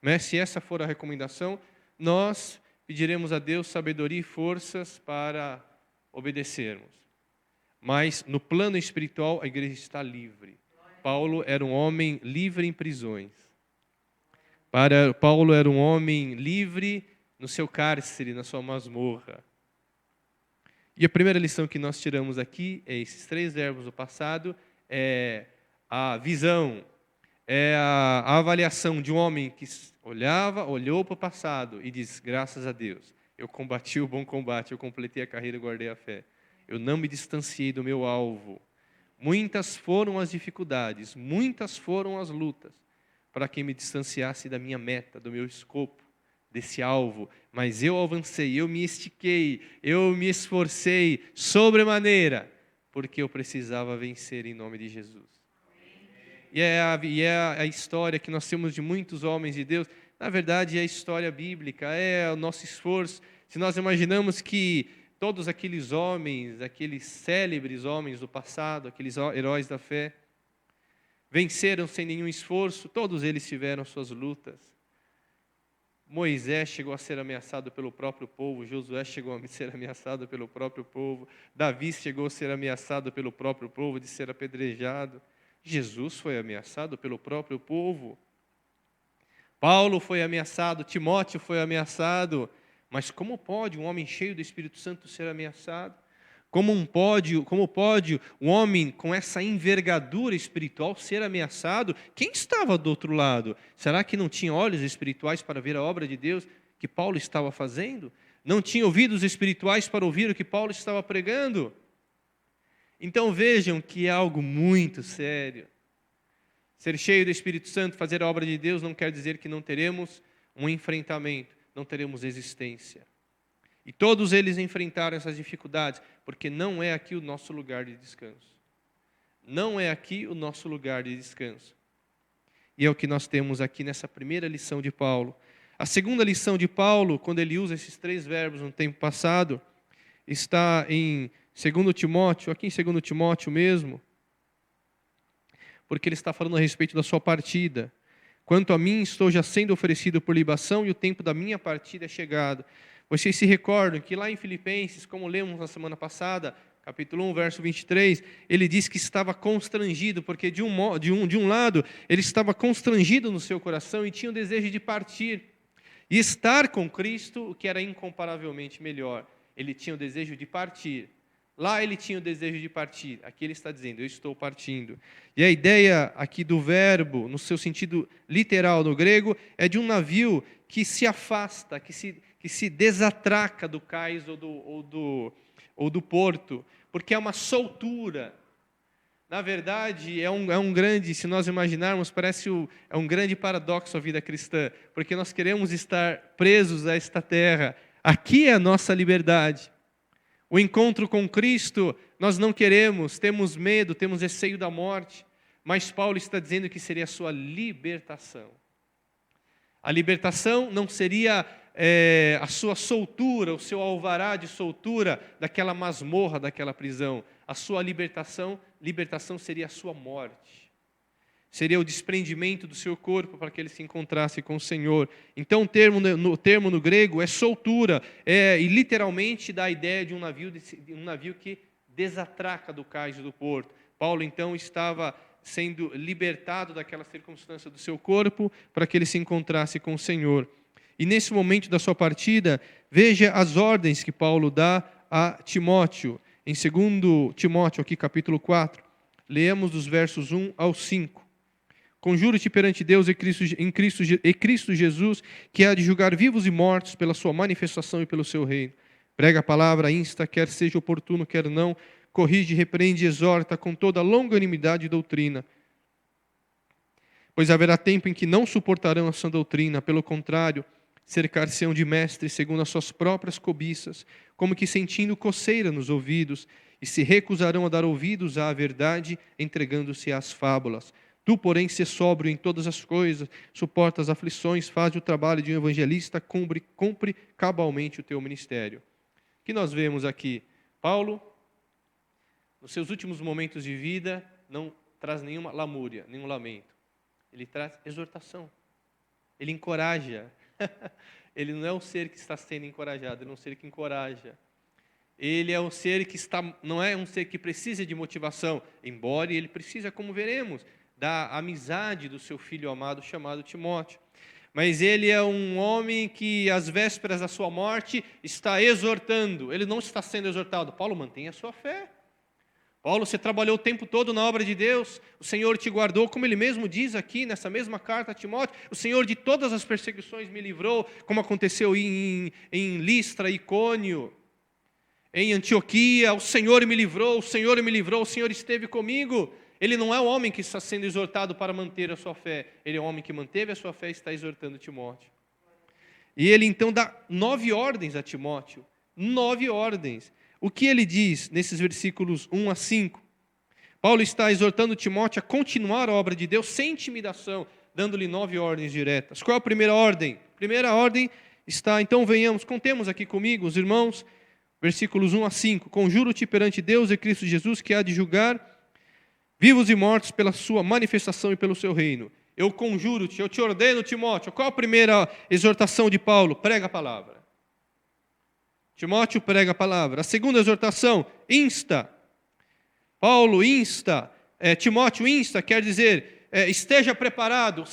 Mas se essa for a recomendação, nós pediremos a Deus sabedoria e forças para obedecermos. Mas no plano espiritual a igreja está livre. Paulo era um homem livre em prisões. Paulo era um homem livre no seu cárcere, na sua masmorra. E a primeira lição que nós tiramos aqui é esses 3 verbos do passado, é a visão, é a avaliação de um homem que olhou para o passado e diz, graças a Deus, eu combati o bom combate, eu completei a carreira e guardei a fé. Eu não me distanciei do meu alvo. Muitas foram as dificuldades, muitas foram as lutas, para que me distanciasse da minha meta, do meu escopo, desse alvo. Mas eu avancei, eu me estiquei, eu me esforcei sobremaneira, porque eu precisava vencer em nome de Jesus. E é a história que nós temos de muitos homens de Deus. Na verdade, é a história bíblica, é o nosso esforço. Se nós imaginamos que todos aqueles homens, aqueles célebres homens do passado, aqueles heróis da fé, venceram sem nenhum esforço, todos eles tiveram suas lutas. Moisés chegou a ser ameaçado pelo próprio povo, Josué chegou a ser ameaçado pelo próprio povo, Davi chegou a ser ameaçado pelo próprio povo, de ser apedrejado. Jesus foi ameaçado pelo próprio povo. Paulo foi ameaçado, Timóteo foi ameaçado. Mas como pode um homem cheio do Espírito Santo ser ameaçado? Como pode um homem com essa envergadura espiritual ser ameaçado? Quem estava do outro lado? Será que não tinha olhos espirituais para ver a obra de Deus que Paulo estava fazendo? Não tinha ouvidos espirituais para ouvir o que Paulo estava pregando? Então vejam que é algo muito sério. Ser cheio do Espírito Santo, fazer a obra de Deus, não quer dizer que não teremos um enfrentamento, não teremos existência. E todos eles enfrentaram essas dificuldades, porque não é aqui o nosso lugar de descanso. Não é aqui o nosso lugar de descanso. E é o que nós temos aqui nessa primeira lição de Paulo. A segunda lição de Paulo, quando ele usa esses 3 verbos no tempo passado, está em 2 Timóteo, aqui em 2 Timóteo mesmo, porque ele está falando a respeito da sua partida. Quanto a mim, estou já sendo oferecido por libação e o tempo da minha partida é chegado. Vocês se recordam que lá em Filipenses, como lemos na semana passada, capítulo 1, verso 23, ele diz que estava constrangido, porque de um lado, ele estava constrangido no seu coração e tinha o desejo de partir. E estar com Cristo, o que era incomparavelmente melhor. Ele tinha o desejo de partir. Lá ele tinha o desejo de partir. Aqui ele está dizendo, eu estou partindo. E a ideia aqui do verbo, no seu sentido literal no grego, é de um navio que se afasta, que se desatraca do cais ou do porto, porque é uma soltura. Na verdade, é um grande, se nós imaginarmos, é um grande paradoxo a vida cristã, porque nós queremos estar presos a esta terra. Aqui é a nossa liberdade. O encontro com Cristo, nós não queremos, temos medo, temos receio da morte, mas Paulo está dizendo que seria a sua libertação. A libertação não seria a sua soltura, o seu alvará de soltura daquela masmorra, daquela prisão. A sua libertação seria a sua morte. seria o desprendimento do seu corpo para que ele se encontrasse com o Senhor. Então, o termo no grego é soltura, e literalmente dá a ideia de um navio que desatraca do cais e do porto. Paulo, então, estava sendo libertado daquela circunstância do seu corpo para que ele se encontrasse com o Senhor. E nesse momento da sua partida, veja as ordens que Paulo dá a Timóteo. Em 2 Timóteo, aqui capítulo 4, leamos dos versos 1 ao 5. Conjuro-te perante Deus e Cristo Jesus, que há de julgar vivos e mortos pela sua manifestação e pelo seu reino. Prega a palavra, insta, quer seja oportuno, quer não, corrige, repreende e exorta com toda longanimidade e doutrina. Pois haverá tempo em que não suportarão a sã doutrina, pelo contrário, cercar-se-ão de mestres segundo as suas próprias cobiças, como que sentindo coceira nos ouvidos, e se recusarão a dar ouvidos à verdade, entregando-se às fábulas. Tu, porém, sê sóbrio em todas as coisas, suporta as aflições, faz o trabalho de um evangelista, cumpre cabalmente o teu ministério. O que nós vemos aqui? Paulo, nos seus últimos momentos de vida, não traz nenhuma lamúria, nenhum lamento. Ele traz exortação. Ele encoraja. Ele não é um ser que está sendo encorajado, ele é um ser que encoraja. Ele é um ser que não é um ser que precisa de motivação, embora ele precisa, como veremos, da amizade do seu filho amado chamado Timóteo. Mas ele é um homem que, às vésperas da sua morte, está exortando. Ele não está sendo exortado. Paulo, mantenha a sua fé. Paulo, você trabalhou o tempo todo na obra de Deus. O Senhor te guardou, como ele mesmo diz aqui, nessa mesma carta a Timóteo. O Senhor de todas as perseguições me livrou, como aconteceu em Listra, Icônio, em Antioquia. O Senhor me livrou, o Senhor me livrou, o Senhor esteve comigo. Ele não é o homem que está sendo exortado para manter a sua fé. Ele é o homem que manteve a sua fé e está exortando Timóteo. E ele então dá 9 ordens a Timóteo. 9 ordens. O que ele diz nesses versículos 1 a 5? Paulo está exortando Timóteo a continuar a obra de Deus sem intimidação, dando-lhe 9 ordens diretas. Qual é a primeira ordem? A primeira ordem está, então venhamos, contemos aqui comigo, os irmãos, versículos 1 a 5. Conjuro-te perante Deus e Cristo Jesus, que há de julgar vivos e mortos pela sua manifestação e pelo seu reino. Eu conjuro-te, eu te ordeno, Timóteo. Qual a primeira exortação de Paulo? Prega a palavra. Timóteo prega a palavra. A segunda exortação, insta. Paulo insta, Timóteo insta, quer dizer, esteja preparado,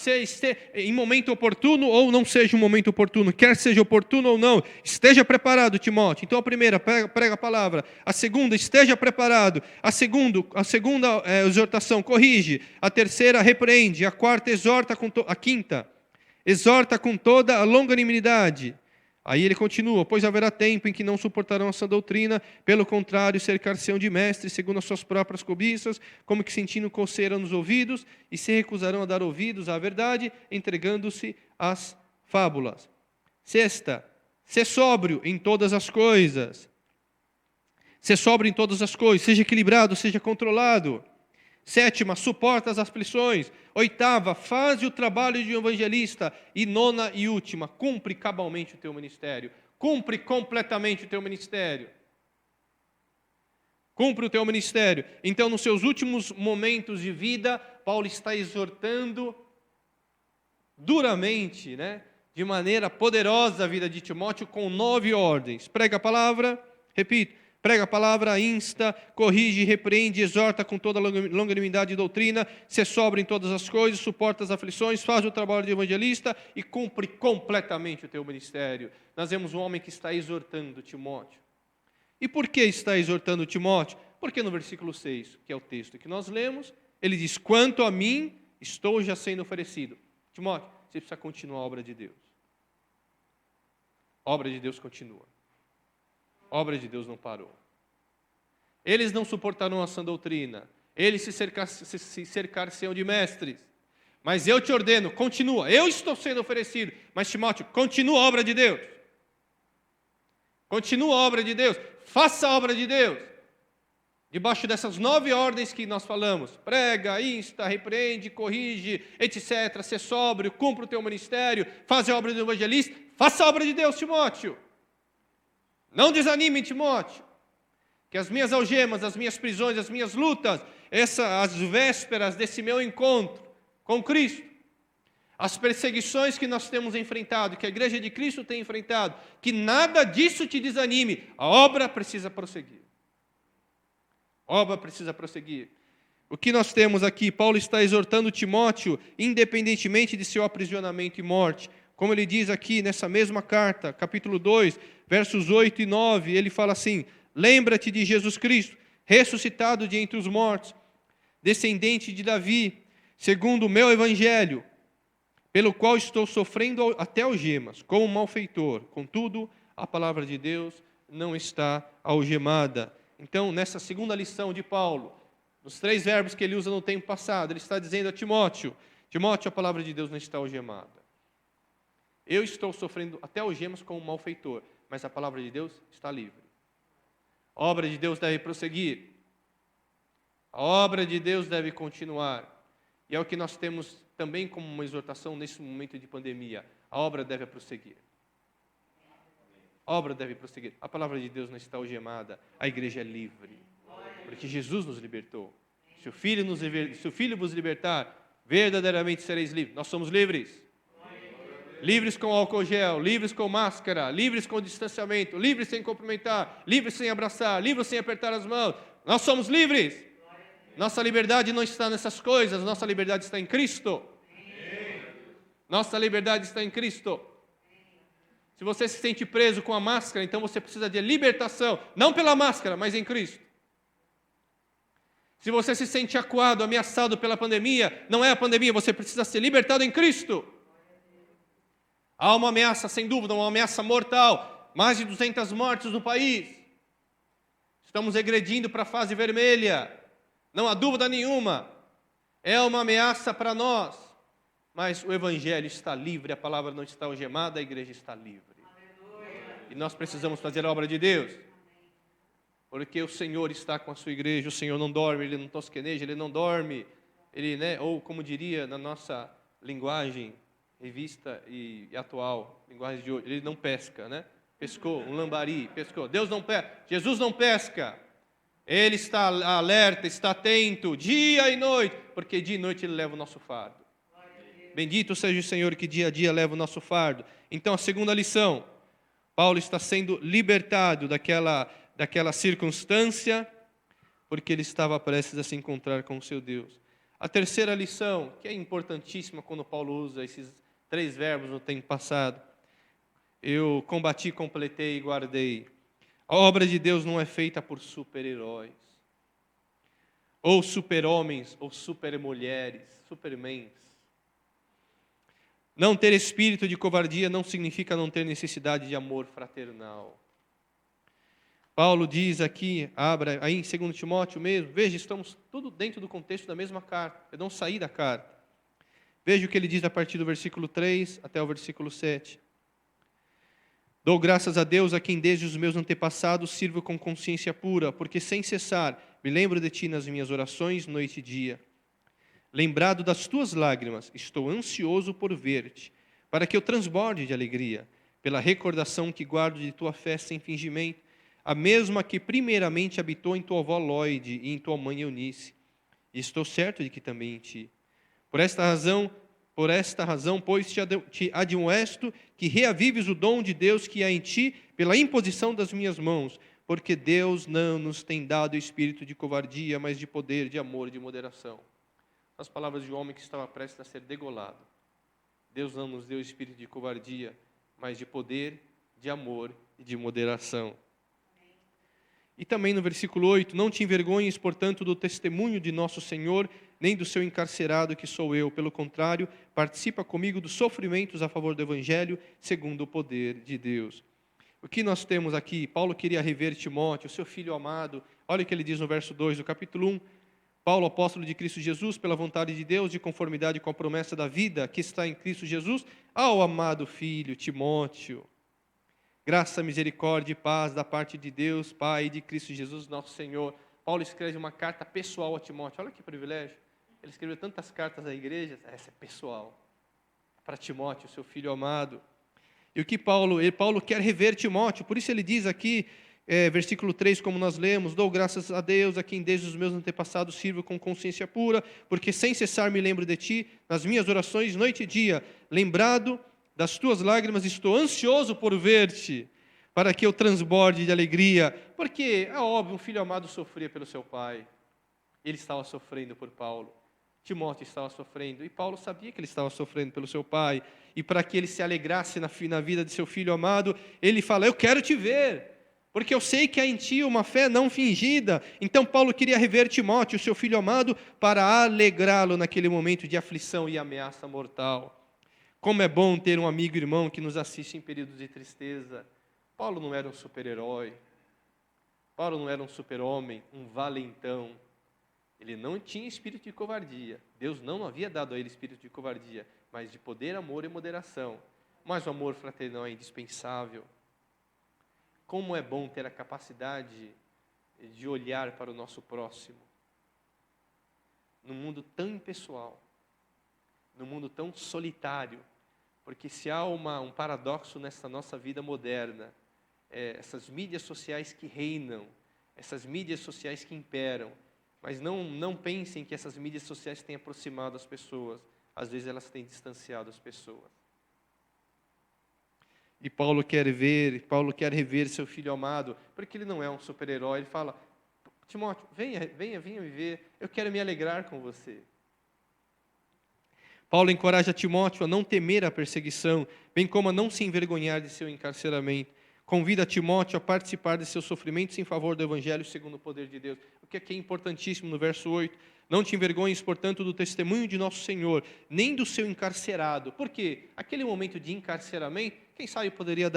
em momento oportuno ou não seja um momento oportuno, quer seja oportuno ou não, esteja preparado, Timóteo. Então a primeira, prega a palavra. A segunda, esteja preparado. A segunda exortação, corrige. A terceira, repreende. A quarta, exorta a quinta, exorta com toda a longanimidade. Aí ele continua, pois haverá tempo em que não suportarão a sã doutrina, pelo contrário, cercar-se-ão de mestres, segundo as suas próprias cobiças, como que sentindo coceira nos ouvidos, e se recusarão a dar ouvidos à verdade, entregando-se às fábulas. Sexta, ser sóbrio em todas as coisas. Ser sóbrio em todas as coisas, seja equilibrado, seja controlado. Sétima, suporta as aflições. Oitava, faz o trabalho de um evangelista. E nona e última, cumpre cabalmente o teu ministério. Cumpre completamente o teu ministério. Cumpre o teu ministério. Então, nos seus últimos momentos de vida, Paulo está exortando duramente, de maneira poderosa a vida de Timóteo com 9 ordens. Prega a palavra, repito. Prega a palavra, insta, corrige, repreende, exorta com toda longanimidade e doutrina, se sobra em todas as coisas, suporta as aflições, faz o trabalho de evangelista e cumpre completamente o teu ministério. Nós vemos um homem que está exortando Timóteo. E por que está exortando Timóteo? Porque no versículo 6, que é o texto que nós lemos, ele diz, quanto a mim, estou já sendo oferecido. Timóteo, você precisa continuar a obra de Deus. A obra de Deus continua. A obra de Deus não parou. Eles não suportarão a sã doutrina. Eles se cercar-se-ão de mestres. Mas eu te ordeno, continua. Eu estou sendo oferecido. Mas Timóteo, continua a obra de Deus. Continua a obra de Deus. Faça a obra de Deus. Debaixo dessas 9 ordens que nós falamos. Prega, insta, repreende, corrige, etc. Ser sóbrio, cumpra o teu ministério. Faz a obra do evangelista. Faça a obra de Deus, Timóteo. Não desanime, Timóteo, que as minhas algemas, as minhas prisões, as minhas lutas, as vésperas desse meu encontro, com Cristo. As perseguições que nós temos enfrentado, que a igreja de Cristo tem enfrentado, que nada disso te desanime. A obra precisa prosseguir. A obra precisa prosseguir. O que nós temos aqui? Paulo está exortando Timóteo, independentemente de seu aprisionamento e morte. Como ele diz aqui nessa mesma carta, capítulo 2, versos 8 e 9, ele fala assim: lembra-te de Jesus Cristo, ressuscitado de entre os mortos, descendente de Davi, segundo o meu evangelho, pelo qual estou sofrendo até algemas, como um malfeitor. Contudo, a palavra de Deus não está algemada. Então, nessa segunda lição de Paulo, nos 3 verbos que ele usa no tempo passado, ele está dizendo a Timóteo: Timóteo, a palavra de Deus não está algemada. Eu estou sofrendo até algemas como um malfeitor, mas a palavra de Deus está livre. A obra de Deus deve prosseguir. A obra de Deus deve continuar. E é o que nós temos também como uma exortação nesse momento de pandemia. A obra deve prosseguir. A obra deve prosseguir. A palavra de Deus não está algemada. A igreja é livre. Porque Jesus nos libertou. Se o Filho vos libertar, verdadeiramente sereis livres. Nós somos livres. Livres com álcool gel, livres com máscara, livres com distanciamento, livres sem cumprimentar, livres sem abraçar, livres sem apertar as mãos. Nós somos livres. Nossa liberdade não está nessas coisas, nossa liberdade está em Cristo. Nossa liberdade está em Cristo. Se você se sente preso com a máscara, então você precisa de libertação, não pela máscara, mas em Cristo. Se você se sente acuado, ameaçado pela pandemia, não é a pandemia, você precisa ser libertado em Cristo. Há uma ameaça, sem dúvida, uma ameaça mortal. Mais de 200 mortes no país. Estamos regredindo para a fase vermelha. Não há dúvida nenhuma. É uma ameaça para nós. Mas o Evangelho está livre, a palavra não está algemada, a igreja está livre. E nós precisamos fazer a obra de Deus. Porque o Senhor está com a sua igreja, o Senhor não dorme, Ele não tosqueneja, Ele não dorme. Ele, ou como diria na nossa linguagem revista e atual, linguagem de hoje, Ele não pesca, né? Pescou, um lambari, pescou. Deus não pesca, Jesus não pesca. Ele está alerta, está atento, dia e noite, porque dia e noite Ele leva o nosso fardo. Bendito seja o Senhor que dia a dia leva o nosso fardo. Então, a segunda lição, Paulo está sendo libertado daquela circunstância, porque ele estava prestes a se encontrar com o seu Deus. A terceira lição, que é importantíssima quando Paulo usa esses 3 verbos no tempo passado: eu combati, completei e guardei. A obra de Deus não é feita por super-heróis, ou super-homens, ou super-mulheres, supermens. Não ter espírito de covardia não significa não ter necessidade de amor fraternal. Paulo diz aqui, abra aí em 2 Timóteo mesmo, veja, estamos tudo dentro do contexto da mesma carta, eu não saí da carta. Veja o que ele diz a partir do versículo 3 até o versículo 7. Dou graças a Deus, a quem desde os meus antepassados sirvo com consciência pura, porque sem cessar me lembro de ti nas minhas orações, noite e dia. Lembrado das tuas lágrimas, estou ansioso por ver-te, para que eu transborde de alegria, pela recordação que guardo de tua fé sem fingimento, a mesma que primeiramente habitou em tua avó Lóide e em tua mãe Eunice. E estou certo de que também em ti. Por esta razão, pois, te admoesto que reavives o dom de Deus que há em ti pela imposição das minhas mãos, porque Deus não nos tem dado espírito de covardia, mas de poder, de amor e de moderação. As palavras de um homem que estava prestes a ser degolado. Deus não nos deu espírito de covardia, mas de poder, de amor e de moderação. E também no versículo 8, não te envergonhes, portanto, do testemunho de nosso Senhor, nem do seu encarcerado, que sou eu. Pelo contrário, participa comigo dos sofrimentos a favor do Evangelho, segundo o poder de Deus. O que nós temos aqui? Paulo queria rever Timóteo, seu filho amado. Olha o que ele diz no verso 2 do capítulo 1. Paulo, apóstolo de Cristo Jesus, pela vontade de Deus, de conformidade com a promessa da vida que está em Cristo Jesus, ao amado filho Timóteo. Graça, misericórdia e paz da parte de Deus, Pai, e de Cristo Jesus, nosso Senhor. Paulo escreve uma carta pessoal a Timóteo. Olha que privilégio. Ele escreveu tantas cartas à igreja, essa é pessoal. Para Timóteo, seu filho amado. E o que Paulo quer rever Timóteo, por isso ele diz aqui, versículo 3, como nós lemos, dou graças a Deus, a quem desde os meus antepassados sirvo com consciência pura, porque sem cessar me lembro de ti, nas minhas orações, noite e dia, lembrado das tuas lágrimas, estou ansioso por ver-te, para que eu transborde de alegria. Porque, é óbvio, um filho amado sofria pelo seu pai, ele estava sofrendo por Paulo, Timóteo estava sofrendo, e Paulo sabia que ele estava sofrendo pelo seu pai, e para que ele se alegrasse na vida de seu filho amado, ele fala, eu quero te ver, porque eu sei que há em ti uma fé não fingida. Então Paulo queria rever Timóteo, seu filho amado, para alegrá-lo naquele momento de aflição e ameaça mortal. Como é bom ter um amigo e irmão que nos assiste em períodos de tristeza. Paulo não era um super-herói, Paulo não era um super-homem, um valentão. Ele não tinha espírito de covardia. Deus não havia dado a ele espírito de covardia, mas de poder, amor e moderação. Mas o amor fraternal é indispensável. Como é bom ter a capacidade de olhar para o nosso próximo. Num mundo tão impessoal, num mundo tão solitário, porque se há um paradoxo nessa nossa vida moderna, essas mídias sociais que reinam, essas mídias sociais que imperam, mas não pensem que essas mídias sociais têm aproximado as pessoas, às vezes elas têm distanciado as pessoas. E Paulo quer rever seu filho amado, porque ele não é um super-herói. Ele fala, Timóteo, venha me ver, eu quero me alegrar com você. Paulo encoraja Timóteo a não temer a perseguição, bem como a não se envergonhar de seu encarceramento. Convida Timóteo a participar de seus sofrimentos em favor do Evangelho segundo o poder de Deus. O que aqui é importantíssimo no verso 8. Não te envergonhes, portanto, do testemunho de nosso Senhor, nem do seu encarcerado. Por quê? Aquele momento de encarceramento, quem sabe poderia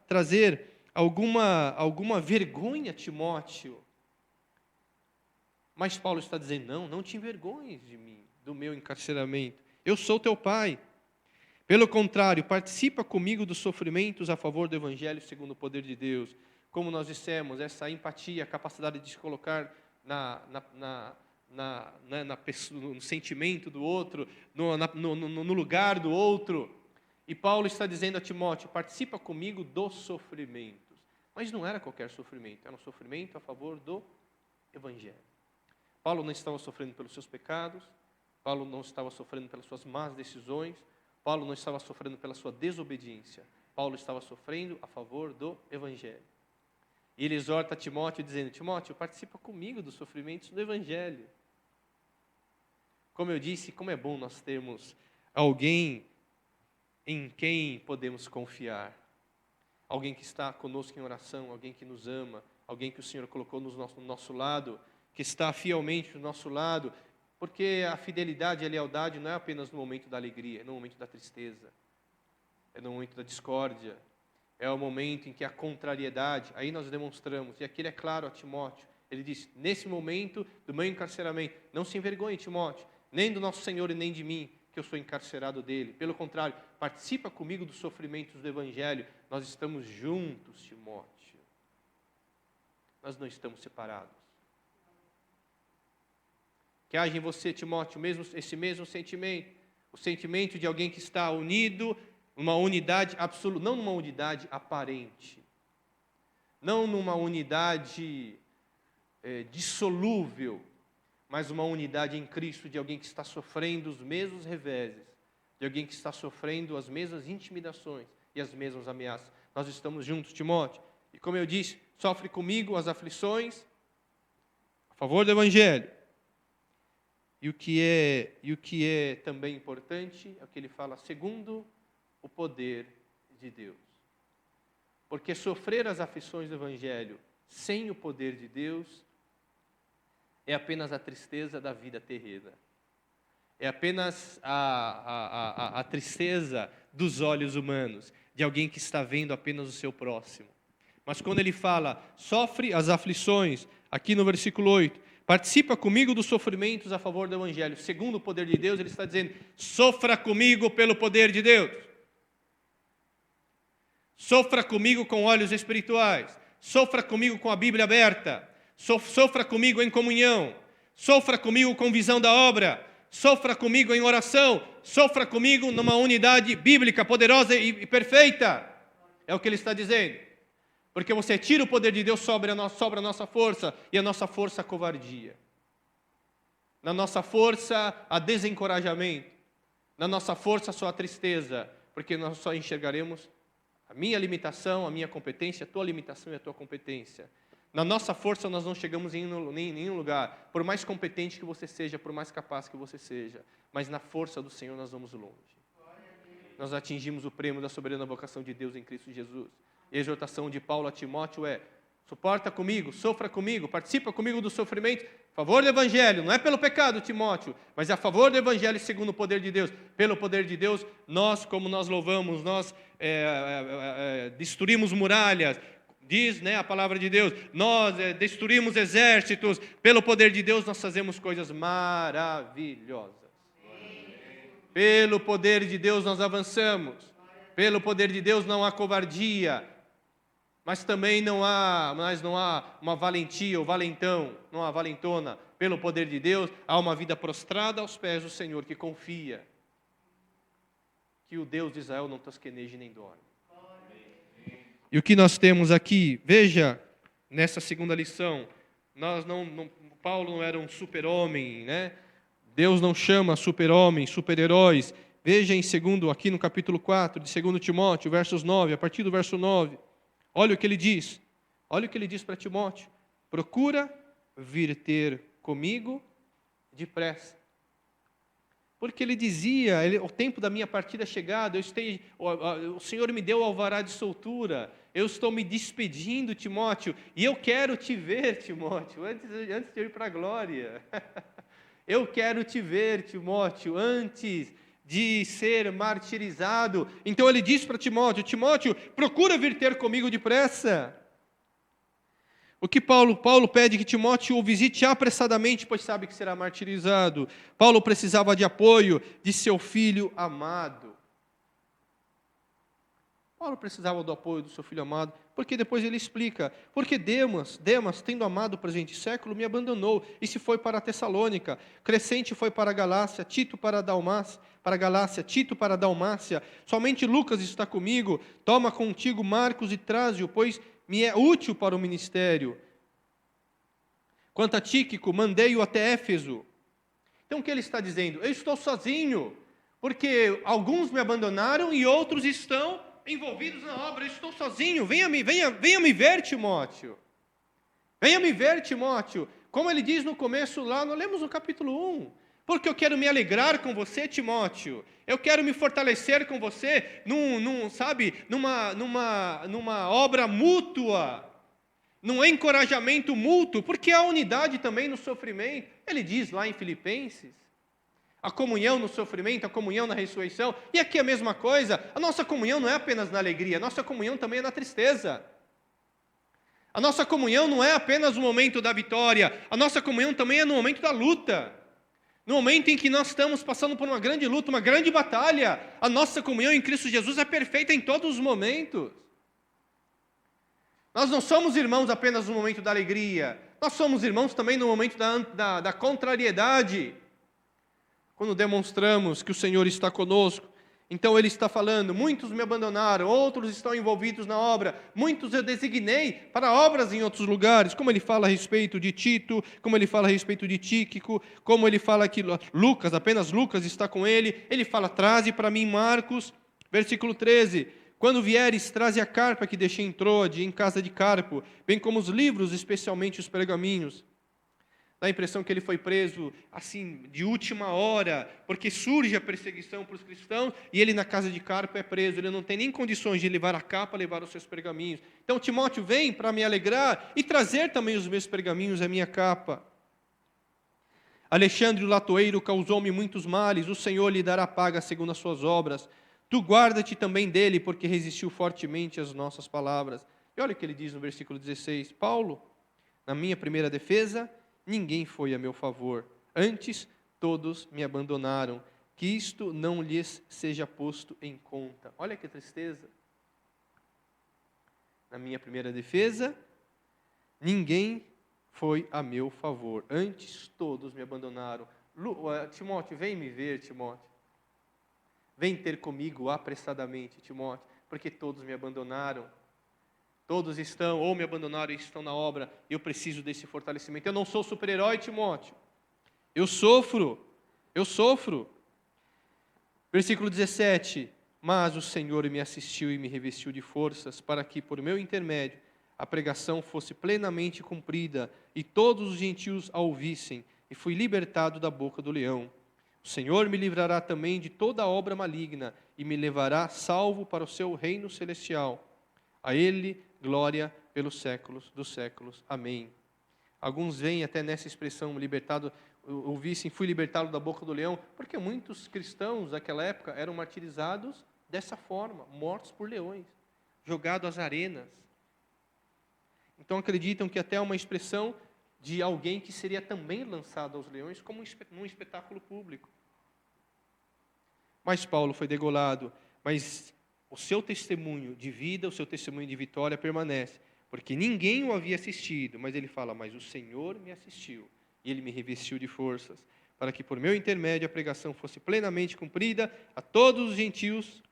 trazer alguma vergonha a Timóteo. Mas Paulo está dizendo, não te envergonhes de mim, do meu encarceramento. Eu sou teu pai. Pelo contrário, participa comigo dos sofrimentos a favor do Evangelho segundo o poder de Deus. Como nós dissemos, essa empatia, a capacidade de se colocar no sentimento do outro, no lugar do outro. E Paulo está dizendo a Timóteo, participa comigo dos sofrimentos. Mas não era qualquer sofrimento, era um sofrimento a favor do Evangelho. Paulo não estava sofrendo pelos seus pecados, Paulo não estava sofrendo pelas suas más decisões, Paulo não estava sofrendo pela sua desobediência, Paulo estava sofrendo a favor do Evangelho. E ele exorta Timóteo dizendo, Timóteo, participa comigo dos sofrimentos do Evangelho. Como eu disse, como é bom nós termos alguém em quem podemos confiar. Alguém que está conosco em oração, alguém que nos ama, alguém que o Senhor colocou no nosso lado, que está fielmente do nosso lado, porque a fidelidade e a lealdade não é apenas no momento da alegria, é no momento da tristeza, é no momento da discórdia, é o momento em que a contrariedade, aí nós demonstramos, e aqui ele é claro a Timóteo, ele diz, nesse momento do meu encarceramento, não se envergonhe, Timóteo, nem do nosso Senhor e nem de mim, que eu sou encarcerado dele. Pelo contrário, participa comigo dos sofrimentos do Evangelho. Nós estamos juntos, Timóteo. Nós não estamos separados. Que haja em você, Timóteo, esse mesmo sentimento. O sentimento de alguém que está unido, numa unidade absoluta, não numa unidade aparente. Não numa unidade dissolúvel, mas uma unidade em Cristo de alguém que está sofrendo os mesmos reveses, de alguém que está sofrendo as mesmas intimidações e as mesmas ameaças. Nós estamos juntos, Timóteo. E como eu disse, sofre comigo as aflições a favor do Evangelho. E o que é também importante é o que ele fala, segundo o poder de Deus. Porque sofrer as aflições do Evangelho sem o poder de Deus é apenas a tristeza da vida terrena. É apenas a tristeza dos olhos humanos, de alguém que está vendo apenas o seu próximo. Mas quando ele fala, sofre as aflições, aqui no versículo 8, participa comigo dos sofrimentos a favor do Evangelho, segundo o poder de Deus, ele está dizendo, sofra comigo pelo poder de Deus. Sofra comigo com olhos espirituais. Sofra comigo com a Bíblia aberta. Sofra comigo em comunhão, sofra comigo com visão da obra, sofra comigo em oração, sofra comigo numa unidade bíblica poderosa e perfeita. É o que ele está dizendo. Porque você tira o poder de Deus, sobra a nossa força, e a nossa força a covardia. Na nossa força, a desencorajamento. Na nossa força, só a tristeza. Porque nós só enxergaremos a minha limitação, a minha competência, a tua limitação e a tua competência. Na nossa força, nós não chegamos em nenhum lugar. Por mais competente que você seja, por mais capaz que você seja. Mas na força do Senhor, nós vamos longe. Nós atingimos o prêmio da soberana vocação de Deus em Cristo Jesus. E a exortação de Paulo a Timóteo é: suporta comigo, sofra comigo, participa comigo do sofrimento, a favor do Evangelho, não é pelo pecado, Timóteo, mas é a favor do Evangelho segundo o poder de Deus. Pelo poder de Deus, nós, como nós louvamos, nós destruímos muralhas, diz, né, a palavra de Deus, nós destruímos exércitos, pelo poder de Deus nós fazemos coisas maravilhosas. Pelo poder de Deus nós avançamos, pelo poder de Deus não há covardia, mas também não há uma valentia ou valentão, não há valentona. Pelo poder de Deus, há uma vida prostrada aos pés do Senhor, que confia que o Deus de Israel não tosqueneje nem dorme. E o que nós temos aqui, veja, nessa segunda lição, Paulo não era um super-homem, né? Deus não chama super-homens, super-heróis. Veja aqui no capítulo 4 de 2 Timóteo, versos 9, a partir do verso 9. Olha o que ele diz. Olha o que ele diz para Timóteo. Procura vir ter comigo depressa. Porque ele dizia, o tempo da minha partida é chegado, o Senhor me deu o alvará de soltura, eu estou me despedindo, Timóteo, e eu quero te ver, Timóteo, antes de eu ir para a glória. Eu quero te ver, Timóteo, antes de ser martirizado. Então ele diz para Timóteo: Timóteo, procura vir ter comigo depressa. O que Paulo pede que Timóteo o visite apressadamente, pois sabe que será martirizado. Paulo precisava de apoio de seu filho amado. Paulo precisava do apoio do seu filho amado, porque depois ele explica: porque Demas, tendo amado o presente século, me abandonou e se foi para a Tessalônica. Crescente foi para a Galácia, Tito para a Galácia, Tito para a Dalmácia. Somente Lucas está comigo. Toma contigo Marcos e traze-o, pois me é útil para o ministério. Quanto a Tíquico, mandei-o até Éfeso. Então o que ele está dizendo? Eu estou sozinho, porque alguns me abandonaram e outros estão envolvidos na obra. Eu estou sozinho. Venha me ver, Timóteo. Venha me ver, Timóteo. Como ele diz no começo lá, nós lemos no capítulo 1. Porque eu quero me alegrar com você, Timóteo. Eu quero me fortalecer com você numa obra mútua, num encorajamento mútuo, porque há unidade também no sofrimento. Ele diz lá em Filipenses, a comunhão no sofrimento, a comunhão na ressurreição. E aqui a mesma coisa, a nossa comunhão não é apenas na alegria, a nossa comunhão também é na tristeza. A nossa comunhão não é apenas no momento da vitória, a nossa comunhão também é no momento da luta. No momento em que nós estamos passando por uma grande luta, uma grande batalha, a nossa comunhão em Cristo Jesus é perfeita em todos os momentos. Nós não somos irmãos apenas no momento da alegria, nós somos irmãos também no momento da contrariedade. Quando demonstramos que o Senhor está conosco, então ele está falando: muitos me abandonaram, outros estão envolvidos na obra, muitos eu designei para obras em outros lugares, como ele fala a respeito de Tito, como ele fala a respeito de Tíquico, como ele fala que Lucas, apenas Lucas está com ele fala: traze para mim Marcos, versículo 13, quando vieres, traze a carpa que deixei em Troade, em casa de Carpo, bem como os livros, especialmente os pergaminhos. Dá a impressão que ele foi preso, assim, de última hora, porque surge a perseguição para os cristãos, e ele na casa de Carpo é preso, ele não tem nem condições de levar a capa, levar os seus pergaminhos. Então Timóteo vem para me alegrar e trazer também os meus pergaminhos, a minha capa. Alexandre o latoeiro causou-me muitos males, o Senhor lhe dará paga segundo as suas obras. Tu guarda-te também dele, porque resistiu fortemente às nossas palavras. E olha o que ele diz no versículo 16, Paulo, na minha primeira defesa, ninguém foi a meu favor, antes todos me abandonaram, que isto não lhes seja posto em conta. Olha que tristeza. Na minha primeira defesa, ninguém foi a meu favor, antes todos me abandonaram. Timóteo, vem me ver, Timóteo. Vem ter comigo apressadamente, Timóteo, porque todos me abandonaram. Todos estão, ou me abandonaram e estão na obra, eu preciso desse fortalecimento. Eu não sou super-herói, Timóteo. Eu sofro. Versículo 17. Mas o Senhor me assistiu e me revestiu de forças, para que, por meu intermédio, a pregação fosse plenamente cumprida, e todos os gentios a ouvissem, e fui libertado da boca do leão. O Senhor me livrará também de toda obra maligna, e me levará salvo para o seu reino celestial. A Ele, glória pelos séculos dos séculos. Amém. Alguns veem até nessa expressão, libertado, ouvissem, fui libertado da boca do leão, porque muitos cristãos daquela época eram martirizados dessa forma, mortos por leões, jogados às arenas. Então acreditam que até uma expressão de alguém que seria também lançado aos leões como num espetáculo público. Mas Paulo foi degolado, mas o seu testemunho de vida, o seu testemunho de vitória permanece, porque ninguém o havia assistido, mas ele fala, mas o Senhor me assistiu, e Ele me revestiu de forças, para que por meu intermédio a pregação fosse plenamente cumprida a todos os gentios,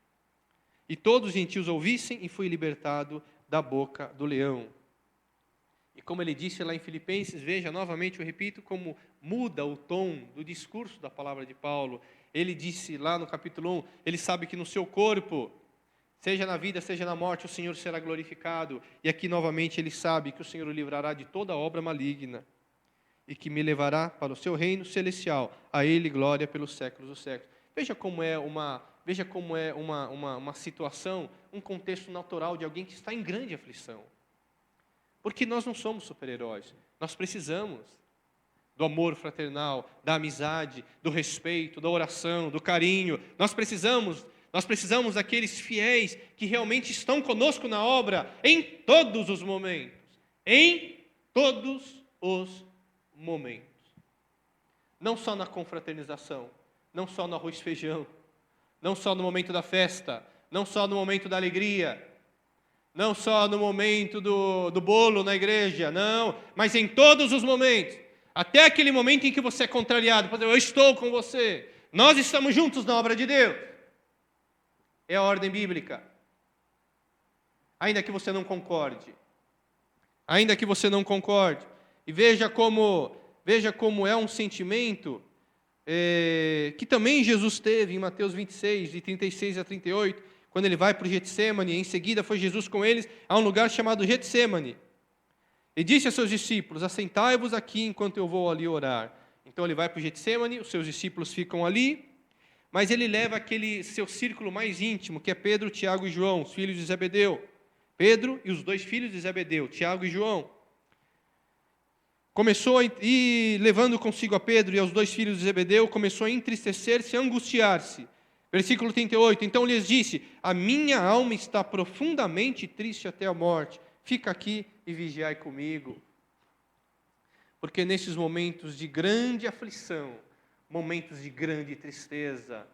e todos os gentios ouvissem, e fui libertado da boca do leão. E como ele disse lá em Filipenses, veja, novamente eu repito, como muda o tom do discurso da palavra de Paulo. Ele disse lá no capítulo 1, ele sabe que no seu corpo, seja na vida, seja na morte, o Senhor será glorificado. E aqui novamente ele sabe que o Senhor o livrará de toda obra maligna, e que me levará para o seu reino celestial. A Ele glória pelos séculos dos séculos. Veja como é uma situação, um contexto natural de alguém que está em grande aflição. Porque nós não somos super-heróis. Nós precisamos do amor fraternal, da amizade, do respeito, da oração, do carinho. Nós precisamos daqueles fiéis que realmente estão conosco na obra em todos os momentos. Em todos os momentos. Não só na confraternização, não só no arroz e feijão, não só no momento da festa, não só no momento da alegria, não só no momento do bolo na igreja, não, mas em todos os momentos, até aquele momento em que você é contrariado, por exemplo, eu estou com você, nós estamos juntos na obra de Deus, é a ordem bíblica, ainda que você não concorde, e veja como é um sentimento que também Jesus teve em Mateus 26, de 36 a 38, quando ele vai para o Getsemane, em seguida foi Jesus com eles a um lugar chamado Getsemane. E disse a seus discípulos, assentai-vos aqui enquanto eu vou ali orar. Então ele vai para o Getsemane, os seus discípulos ficam ali, mas ele leva aquele seu círculo mais íntimo, que é Pedro, Tiago e João, os filhos de Zebedeu. Pedro e os dois filhos de Zebedeu, Tiago e João. Começou e levando consigo a Pedro e aos dois filhos de Zebedeu, começou a entristecer-se, a angustiar-se. Versículo 38, então lhes disse, a minha alma está profundamente triste até a morte, fica aqui e vigiai comigo. Porque nesses momentos de grande aflição, momentos de grande tristeza,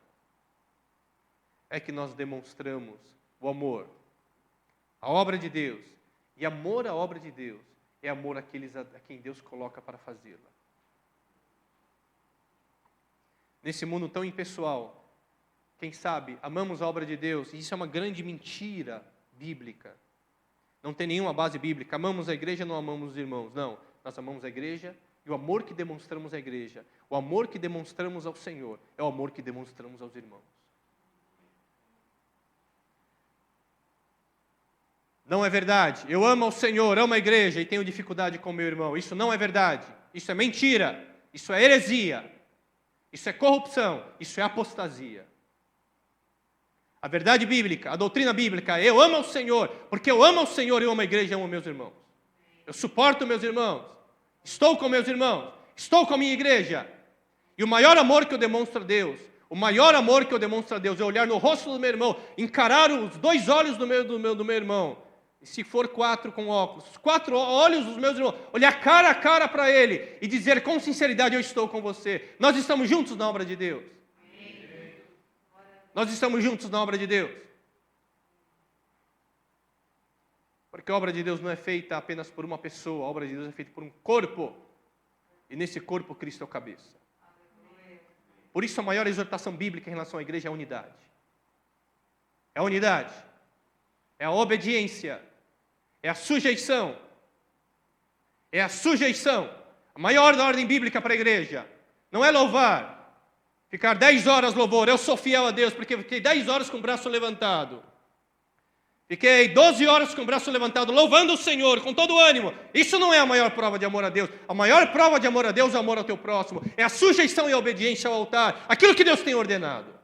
é que nós demonstramos o amor, a obra de Deus. E amor à obra de Deus é amor àqueles a quem Deus coloca para fazê-la. Nesse mundo tão impessoal, quem sabe, amamos a obra de Deus, e isso é uma grande mentira bíblica. Não tem nenhuma base bíblica. Amamos a igreja, não amamos os irmãos. Não, nós amamos a igreja e o amor que demonstramos à igreja, o amor que demonstramos ao Senhor, é o amor que demonstramos aos irmãos. Não é verdade. Eu amo ao Senhor, amo a igreja e tenho dificuldade com o meu irmão. Isso não é verdade. Isso é mentira. Isso é heresia. Isso é corrupção. Isso é apostasia. A verdade bíblica, a doutrina bíblica, eu amo ao Senhor, porque eu amo ao Senhor, eu amo a igreja e amo meus irmãos. Eu suporto meus irmãos, estou com meus irmãos, estou com a minha igreja. E o maior amor que eu demonstro a Deus, é olhar no rosto do meu irmão, encarar os dois olhos do meu irmão, e se for 4 com óculos, os 4 olhos dos meus irmãos, olhar cara a cara para ele e dizer com sinceridade, eu estou com você. Nós estamos juntos na obra de Deus. Nós estamos juntos na obra de Deus. Porque a obra de Deus não é feita apenas por uma pessoa, a obra de Deus é feita por um corpo. E nesse corpo Cristo é o cabeça. Por isso a maior exortação bíblica em relação à igreja é a unidade. É a unidade. É a obediência. É a sujeição. É a sujeição. A maior da ordem bíblica para a igreja. Não é louvar. Ficar 10 horas louvor. Eu sou fiel a Deus porque fiquei 10 horas com o braço levantado. Fiquei 12 horas com o braço levantado, louvando o Senhor com todo o ânimo. Isso não é a maior prova de amor a Deus. A maior prova de amor a Deus é o amor ao teu próximo. É a sujeição e a obediência ao altar. Aquilo que Deus tem ordenado.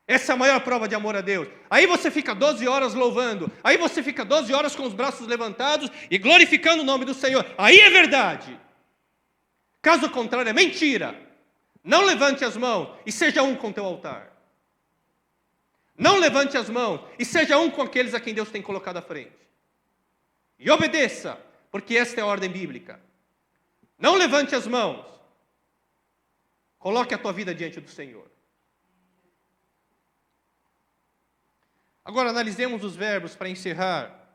Essa é a maior prova de amor a Deus. Aí você fica 12 horas louvando. Aí você fica 12 horas com os braços levantados e glorificando o nome do Senhor. Aí é verdade. Caso contrário, é mentira. Não levante as mãos e seja um com o teu altar. Não levante as mãos e seja um com aqueles a quem Deus tem colocado à frente. E obedeça, porque esta é a ordem bíblica. Não levante as mãos. Coloque a tua vida diante do Senhor. Agora analisemos os verbos para encerrar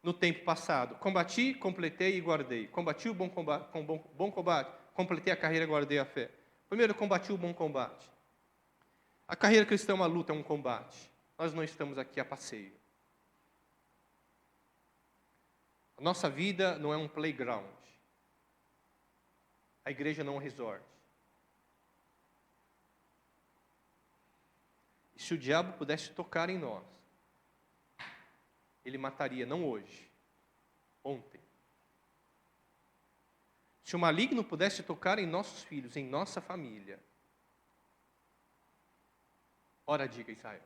no tempo passado. Combati, completei e guardei. Combati o bom combate, completei a carreira e guardei a fé. Primeiro, combati o bom combate. A carreira cristã é uma luta, é um combate. Nós não estamos aqui a passeio. A nossa vida não é um playground. A igreja não é um resort. E se o diabo pudesse tocar em nós, ele mataria não hoje, ontem. Se o maligno pudesse tocar em nossos filhos, em nossa família, ora diga Israel,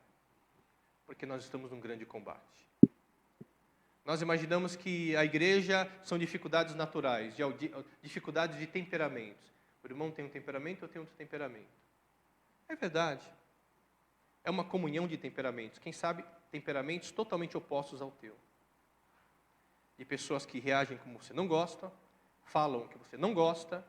porque nós estamos num grande combate. Nós imaginamos que a igreja são dificuldades naturais, dificuldades de temperamentos. O irmão tem um temperamento, eu tenho outro temperamento. É verdade. É uma comunhão de temperamentos. Quem sabe, temperamentos totalmente opostos ao teu. De pessoas que reagem como você não gosta, falam o que você não gosta,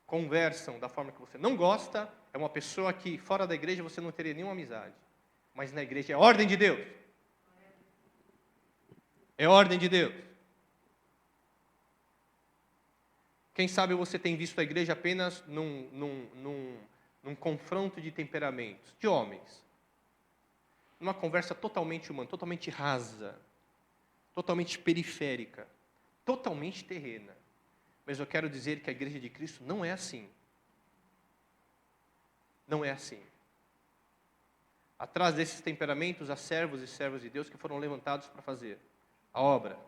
conversam da forma que você não gosta. É uma pessoa que fora da igreja você não teria nenhuma amizade. Mas na igreja é ordem de Deus. É ordem de Deus. Quem sabe você tem visto a igreja apenas num confronto de temperamentos, de homens. Numa conversa totalmente humana, totalmente rasa, totalmente periférica, totalmente terrena. Mas eu quero dizer que a igreja de Cristo não é assim. Não é assim. Atrás desses temperamentos há servos e servas de Deus que foram levantados para fazer a obra.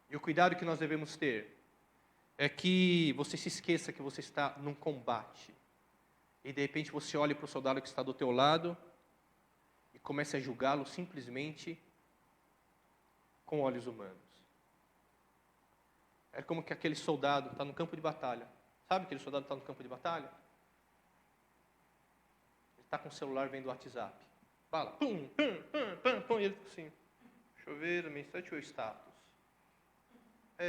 E o cuidado que nós devemos ter é que você se esqueça que você está num combate. E de repente você olha para o soldado que está do teu lado e comece a julgá-lo simplesmente com olhos humanos. É como que aquele soldado está no campo de batalha. Sabe aquele soldado que está no campo de batalha? Ele está com o celular vendo o WhatsApp. Fala, pum, pum, pum, pum, pum. E ele fica assim, deixa eu ver, a mensagem ou o status? O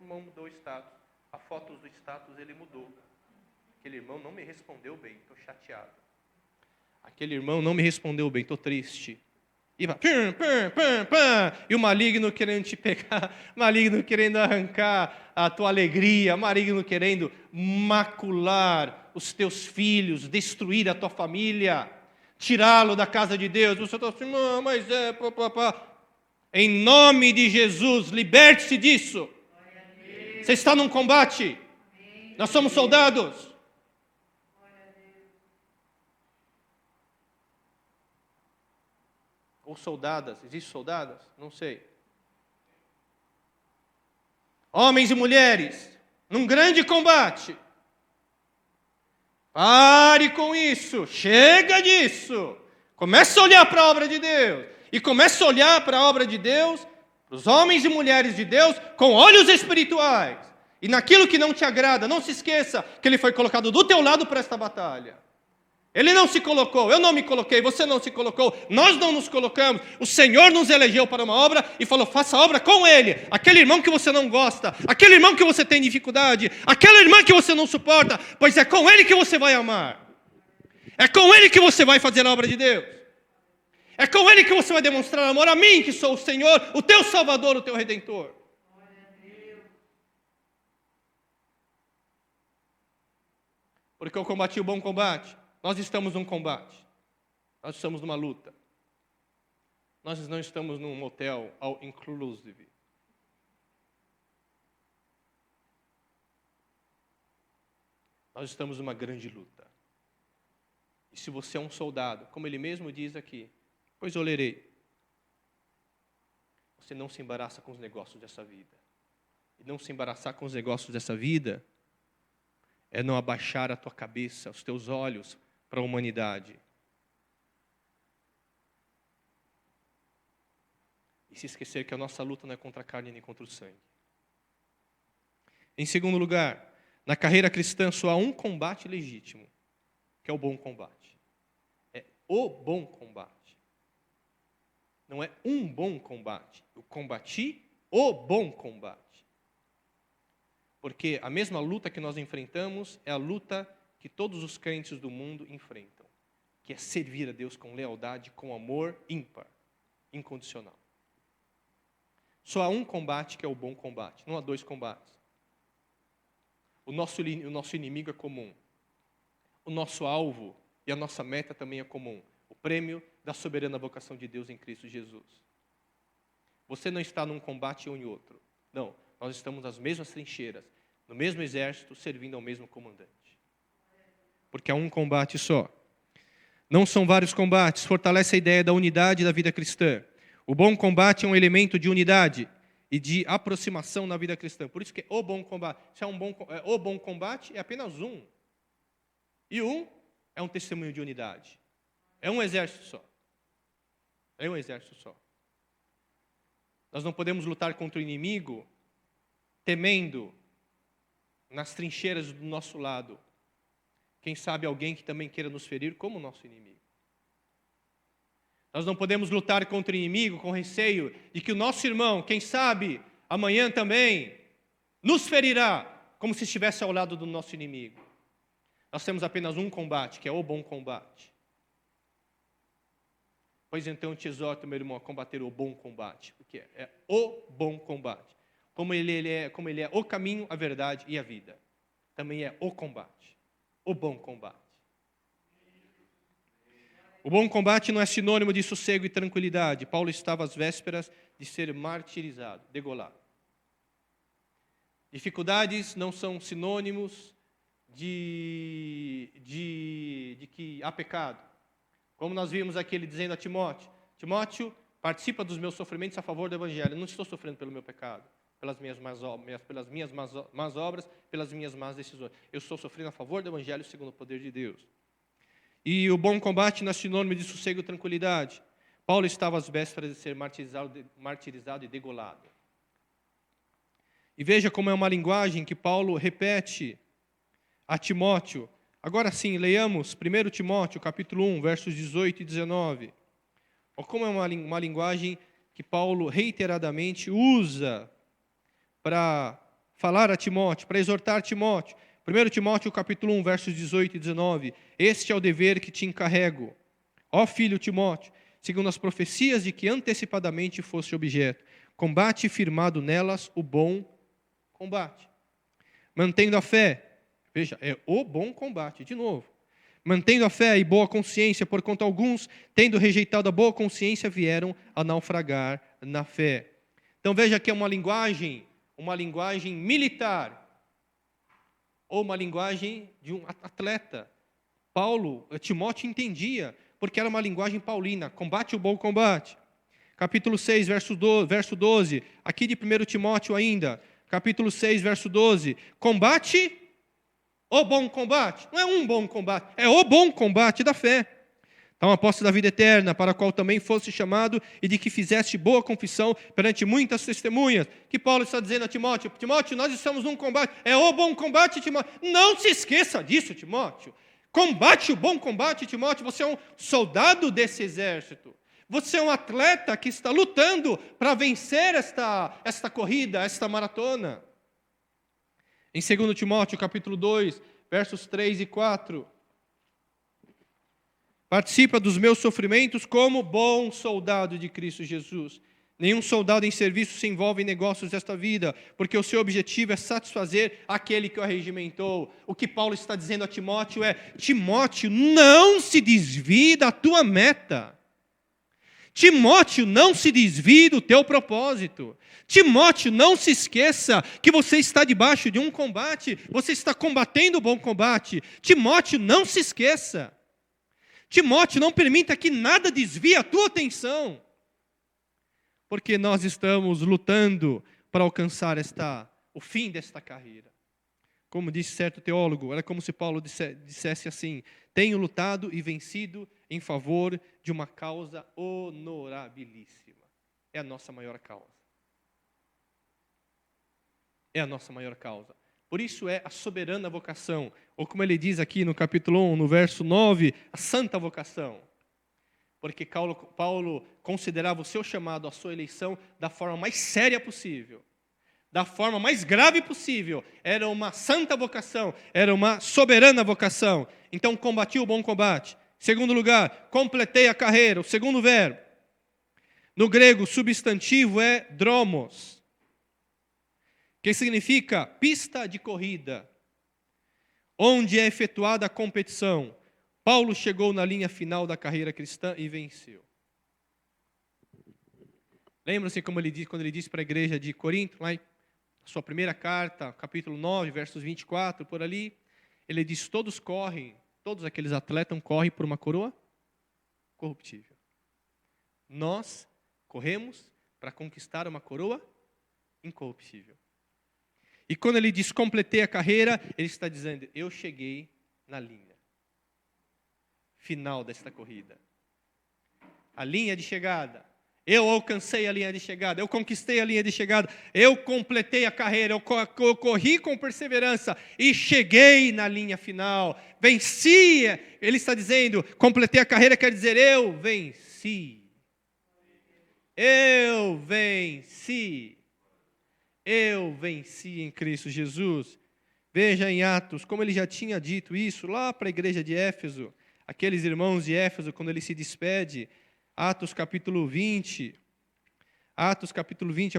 irmão mudou o status. A foto do status ele mudou. Aquele irmão não me respondeu bem, estou chateado. Aquele irmão não me respondeu bem, estou triste. E vai, pum, pum, pum, pum. E o maligno querendo te pegar, maligno querendo arrancar a tua alegria, maligno querendo macular os teus filhos, destruir a tua família, tirá-lo da casa de Deus. Você está assim, não, mas Em nome de Jesus, liberte-se disso. Você está num combate. Nós somos soldados. Ou soldadas. Existem soldadas? Não sei. Homens e mulheres, num grande combate. Pare com isso. Chega disso. Comece a olhar para a obra de Deus. E comece a olhar para a obra de Deus, para os homens e mulheres de Deus, com olhos espirituais. E naquilo que não te agrada, não se esqueça que Ele foi colocado do teu lado para esta batalha. Ele não se colocou, eu não me coloquei, você não se colocou, nós não nos colocamos. O Senhor nos elegeu para uma obra e falou, faça a obra com Ele. Aquele irmão que você não gosta, aquele irmão que você tem dificuldade, aquela irmã que você não suporta, pois é com Ele que você vai amar. É com Ele que você vai fazer a obra de Deus. É com Ele que você vai demonstrar amor a mim, que sou o Senhor, o teu Salvador, o teu Redentor. Porque eu combati o bom combate. Nós estamos num combate. Nós estamos numa luta. Nós não estamos num motel all inclusive. Nós estamos numa grande luta. E se você é um soldado, como ele mesmo diz aqui, pois eu lerei. Você não se embaraça com os negócios dessa vida. E não se embaraçar com os negócios dessa vida é não abaixar a tua cabeça, os teus olhos para a humanidade. E se esquecer que a nossa luta não é contra a carne nem contra o sangue. Em segundo lugar, na carreira cristã só há um combate legítimo, que é o bom combate. É o bom combate. Não é um bom combate. Eu combati o bom combate. Porque a mesma luta que nós enfrentamos é a luta que todos os crentes do mundo enfrentam, que é servir a Deus com lealdade, com amor ímpar, incondicional. Só há um combate que é o bom combate, não há dois combates. O nosso inimigo é comum. O nosso alvo e a nossa meta também é comum. O prêmio da soberana vocação de Deus em Cristo Jesus. Você não está num combate um e outro. Não, nós estamos nas mesmas trincheiras, no mesmo exército, servindo ao mesmo comandante. Porque há um combate só. Não são vários combates, fortalece a ideia da unidade da vida cristã. O bom combate é um elemento de unidade e de aproximação na vida cristã. Por isso que é o bom combate. Se é o bom combate, é apenas um. E um é um testemunho de unidade. É um exército só. É um exército só. Nós não podemos lutar contra o inimigo temendo nas trincheiras do nosso lado. Quem sabe alguém que também queira nos ferir como nosso inimigo. Nós não podemos lutar contra o inimigo com receio de que o nosso irmão, quem sabe, amanhã também nos ferirá, como se estivesse ao lado do nosso inimigo. Nós temos apenas um combate, que é o bom combate. Pois então eu te exorto, meu irmão, a combater o bom combate, porque é o bom combate. Como ele é o caminho, a verdade e a vida. Também é o combate, o bom combate. O bom combate não é sinônimo de sossego e tranquilidade. Paulo estava às vésperas de ser martirizado, degolado. Dificuldades não são sinônimos de que há pecado. Como nós vimos aqui ele dizendo a Timóteo, Timóteo, participa dos meus sofrimentos a favor do Evangelho. Eu não estou sofrendo pelo meu pecado, pelas minhas más obras, pelas minhas más decisões. Eu estou sofrendo a favor do Evangelho segundo o poder de Deus. E o bom combate não é sinônimo de sossego e tranquilidade. Paulo estava às vésperas de ser martirizado e degolado. E veja como é uma linguagem que Paulo repete a Timóteo. Agora sim, leiamos 1 Timóteo, capítulo 1, versos 18 e 19. Olha como é uma linguagem que Paulo reiteradamente usa para falar a Timóteo, para exortar Timóteo. 1 Timóteo, capítulo 1, versos 18 e 19. Este é o dever que te encarrego, ó filho Timóteo, segundo as profecias de que antecipadamente foste objeto. Combate firmado nelas o bom combate. Mantendo a fé, veja, é o bom combate, de novo. Mantendo a fé e boa consciência, porquanto alguns, tendo rejeitado a boa consciência, vieram a naufragar na fé. Então veja que é uma linguagem militar, ou uma linguagem de um atleta. Timóteo entendia, porque era uma linguagem paulina, combate o bom combate. Capítulo 6, verso 12, aqui de 1 Timóteo ainda, capítulo 6, verso 12, combate o bom combate. Não é um bom combate, é o bom combate da fé. Então, aposta da vida eterna, para a qual também foste chamado e de que fizeste boa confissão perante muitas testemunhas. Que Paulo está dizendo a Timóteo, Timóteo, nós estamos num combate, é o bom combate, Timóteo. Não se esqueça disso, Timóteo. Combate o bom combate, Timóteo, você é um soldado desse exército. Você é um atleta que está lutando para vencer esta corrida, esta maratona. Em 2 Timóteo, capítulo 2, versos 3 e 4... Participa dos meus sofrimentos como bom soldado de Cristo Jesus. Nenhum soldado em serviço se envolve em negócios desta vida, porque o seu objetivo é satisfazer aquele que o arregimentou. O que Paulo está dizendo a Timóteo é: Timóteo, não se desvie da tua meta. Timóteo, não se desvie do teu propósito. Timóteo, não se esqueça que você está debaixo de um combate, você está combatendo o bom combate. Timóteo, não se esqueça. Timóteo, não permita que nada desvie a tua atenção, porque nós estamos lutando para alcançar o fim desta carreira. Como disse certo teólogo, era como se Paulo dissesse assim: tenho lutado e vencido em favor de uma causa honorabilíssima. É a nossa maior causa. É a nossa maior causa. Por isso é a soberana vocação, ou como ele diz aqui no capítulo 1, no verso 9, a santa vocação. Porque Paulo considerava o seu chamado, a sua eleição, da forma mais séria possível, da forma mais grave possível. Era uma santa vocação, era uma soberana vocação. Então combati o bom combate. Segundo lugar, completei a carreira, o segundo verbo. No grego, o substantivo é dromos, que significa pista de corrida, onde é efetuada a competição. Paulo chegou na linha final da carreira cristã e venceu. Lembra-se como ele disse, quando ele disse para a igreja de Corinto, lá em sua primeira carta, capítulo 9, versos 24, por ali, ele diz: todos aqueles atletas correm por uma coroa corruptível. Nós corremos para conquistar uma coroa incorruptível. E quando ele diz completei a carreira, ele está dizendo: eu cheguei na linha final desta corrida. A linha de chegada. Eu alcancei a linha de chegada, eu conquistei a linha de chegada, eu completei a carreira, eu corri com perseverança e cheguei na linha final. Venci, ele está dizendo, completei a carreira quer dizer eu venci. Eu venci. Eu venci em Cristo Jesus. Veja em Atos, como ele já tinha dito isso lá para a igreja de Éfeso, aqueles irmãos de Éfeso, quando ele se despede, Atos capítulo 20, a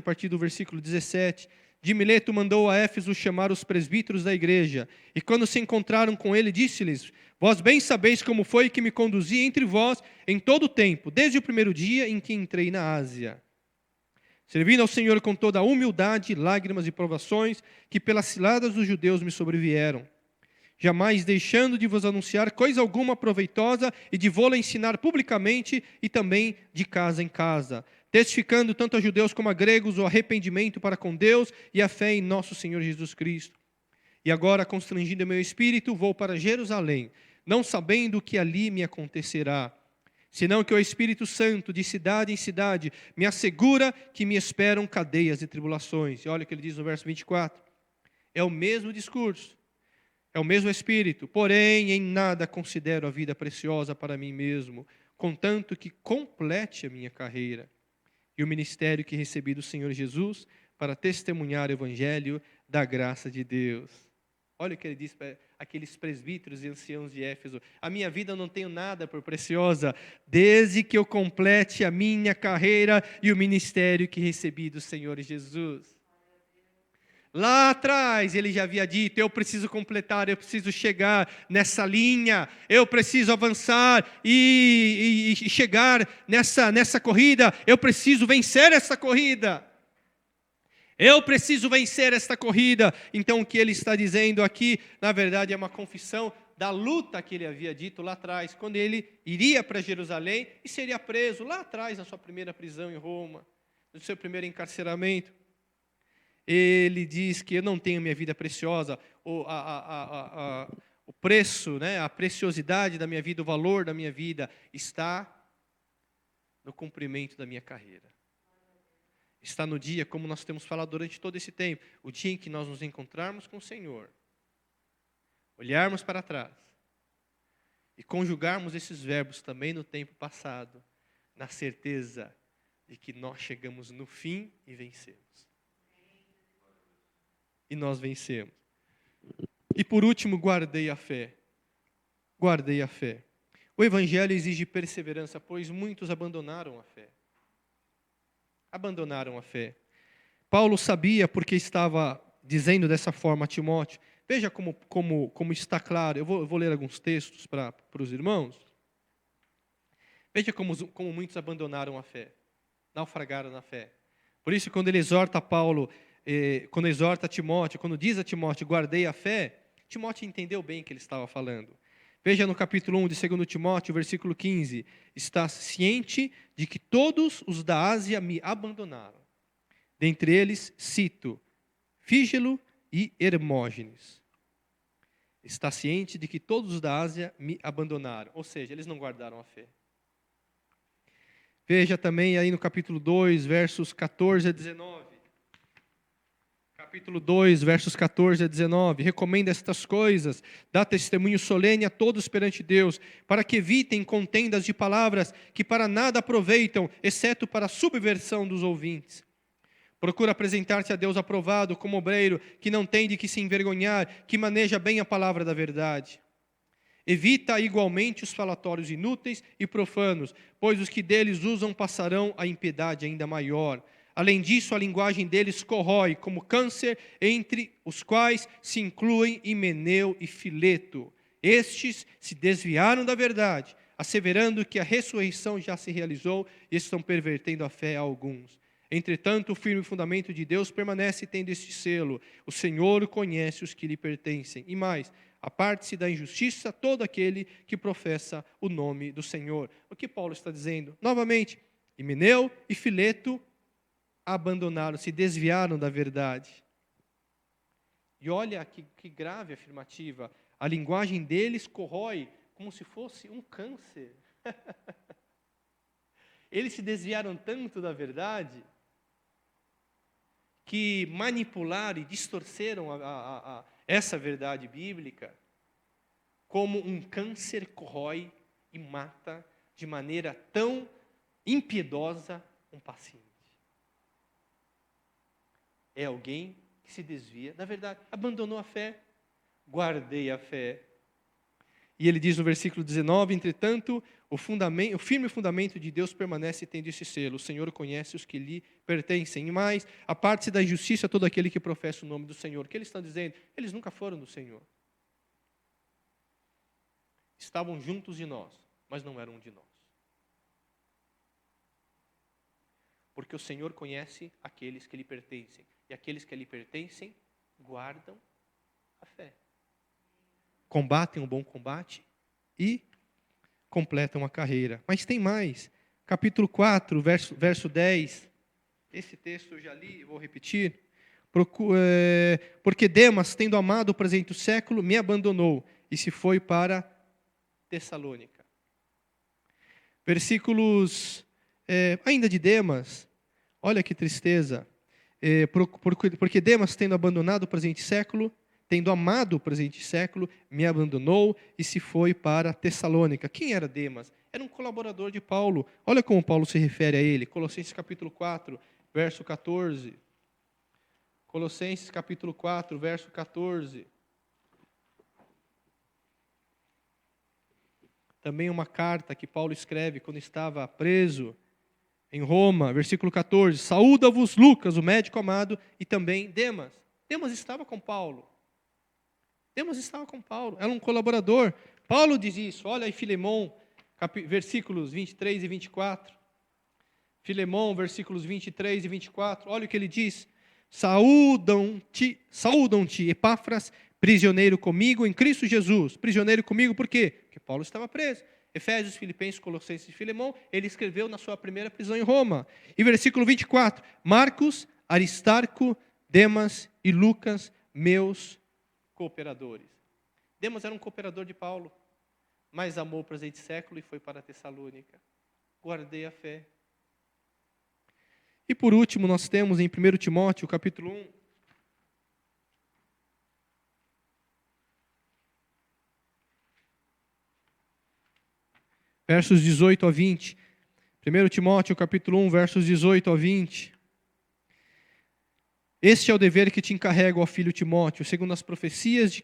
partir do versículo 17. De Mileto mandou a Éfeso chamar os presbíteros da igreja, e quando se encontraram com ele, disse-lhes: vós bem sabeis como foi que me conduzi entre vós em todo o tempo, desde o primeiro dia em que entrei na Ásia, servindo ao Senhor com toda a humildade, lágrimas e provações, que pelas ciladas dos judeus me sobrevieram, jamais deixando de vos anunciar coisa alguma proveitosa e de vô-la ensinar publicamente e também de casa em casa, testificando tanto a judeus como a gregos o arrependimento para com Deus e a fé em nosso Senhor Jesus Cristo. E agora, constrangido meu espírito, vou para Jerusalém, não sabendo o que ali me acontecerá, senão que o Espírito Santo, de cidade em cidade, me assegura que me esperam cadeias e tribulações. E olha o que ele diz no verso 24. É o mesmo discurso. É o mesmo Espírito, porém em nada considero a vida preciosa para mim mesmo, contanto que complete a minha carreira e o ministério que recebi do Senhor Jesus para testemunhar o Evangelho da graça de Deus. Olha o que ele diz para aqueles presbíteros e anciãos de Éfeso: a minha vida eu não tenho nada por preciosa, desde que eu complete a minha carreira e o ministério que recebi do Senhor Jesus. Lá atrás ele já havia dito: eu preciso completar, eu preciso chegar nessa linha, eu preciso avançar e chegar nessa corrida, eu preciso vencer essa corrida. Eu preciso vencer esta corrida. Então o que ele está dizendo aqui, na verdade, é uma confissão da luta que ele havia dito lá atrás, quando ele iria para Jerusalém e seria preso lá atrás, na sua primeira prisão em Roma, no seu primeiro encarceramento. Ele diz que eu não tenho minha vida preciosa, o preço, né, a preciosidade da minha vida, o valor da minha vida está no cumprimento da minha carreira. Está no dia, como nós temos falado durante todo esse tempo, o dia em que nós nos encontrarmos com o Senhor, olharmos para trás e conjugarmos esses verbos também no tempo passado, na certeza de que nós chegamos no fim e vencemos. E nós vencemos. E por último, guardei a fé. Guardei a fé. O Evangelho exige perseverança, pois muitos abandonaram a fé. Abandonaram a fé. Paulo sabia porque estava dizendo dessa forma a Timóteo. Veja como está claro. Eu vou ler alguns textos para os irmãos. Veja como muitos abandonaram a fé, naufragaram na fé. Por isso, quando ele exorta Paulo, quando exorta Timóteo, quando diz a Timóteo, guardei a fé, Timóteo entendeu bem o que ele estava falando. Veja no capítulo 1 de 2 Timóteo, versículo 15. Está ciente de que todos os da Ásia me abandonaram. Dentre eles, cito, Fígelo e Hermógenes. Está ciente de que todos os da Ásia me abandonaram. Ou seja, eles não guardaram a fé. Veja também aí no capítulo 2, versos 14 a 19. Capítulo 2, versos 14 a 19. Recomenda estas coisas, dá testemunho solene a todos perante Deus, para que evitem contendas de palavras que para nada aproveitam, exceto para a subversão dos ouvintes. Procura apresentar-te a Deus aprovado, como obreiro, que não tem de que se envergonhar, que maneja bem a palavra da verdade. Evita igualmente os falatórios inúteis e profanos, pois os que deles usam passarão a impiedade ainda maior. Além disso, a linguagem deles corrói como câncer, entre os quais se incluem Himeneu e Fileto. Estes se desviaram da verdade, asseverando que a ressurreição já se realizou e estão pervertendo a fé a alguns. Entretanto, o firme fundamento de Deus permanece tendo este selo. O Senhor conhece os que lhe pertencem. E mais, aparte-se da injustiça todo aquele que professa o nome do Senhor. O que Paulo está dizendo? Novamente, Himeneu e Fileto abandonaram, se desviaram da verdade. E olha que grave afirmativa. A linguagem deles corrói como se fosse um câncer. Eles se desviaram tanto da verdade que manipularam e distorceram essa verdade bíblica como um câncer corrói e mata de maneira tão impiedosa um paciente. É alguém que se desvia da verdade, abandonou a fé, guardei a fé. E ele diz no versículo 19, entretanto, o firme fundamento de Deus permanece tendo esse selo. O Senhor conhece os que lhe pertencem. E mais, aparte-se da injustiça todo aquele que professa o nome do Senhor. O que eles estão dizendo? Eles nunca foram do Senhor. Estavam juntos de nós, mas não eram de nós. Porque o Senhor conhece aqueles que lhe pertencem. E aqueles que lhe pertencem guardam a fé. Combatem um bom combate e completam a carreira. Mas tem mais. Capítulo 4, verso 10. Esse texto eu já li, vou repetir. Porque Demas, tendo amado o presente século, me abandonou e se foi para Tessalônica. Versículos ainda de Demas. Olha que tristeza. Porque Demas, tendo abandonado o presente século, tendo amado o presente século, me abandonou e se foi para Tessalônica. Quem era Demas? Era um colaborador de Paulo. Olha como Paulo se refere a ele. Colossenses capítulo 4, verso 14. Colossenses capítulo 4, verso 14. Também uma carta que Paulo escreve quando estava preso em Roma, versículo 14. Saúda-vos Lucas, o médico amado, e também Demas. Demas estava com Paulo. Demas estava com Paulo, era um colaborador. Paulo diz isso, olha aí Filemão, versículos 23 e 24. Filemão, versículos 23 e 24, olha o que ele diz. Saúdam-te, Epáfras, prisioneiro comigo em Cristo Jesus. Prisioneiro comigo por quê? Porque Paulo estava preso. Efésios, Filipenses, Colossenses e Filemão, ele escreveu na sua primeira prisão em Roma. E versículo 24, Marcos, Aristarco, Demas e Lucas, meus cooperadores. Demas era um cooperador de Paulo, mas amou o presente século e foi para Tessalônica. Guardei a fé. E por último, nós temos em 1 Timóteo, capítulo 1, versos 18 a 20. 1 Timóteo, capítulo 1, versos 18 a 20. Este é o dever que te encarrego, ó filho Timóteo, segundo as profecias de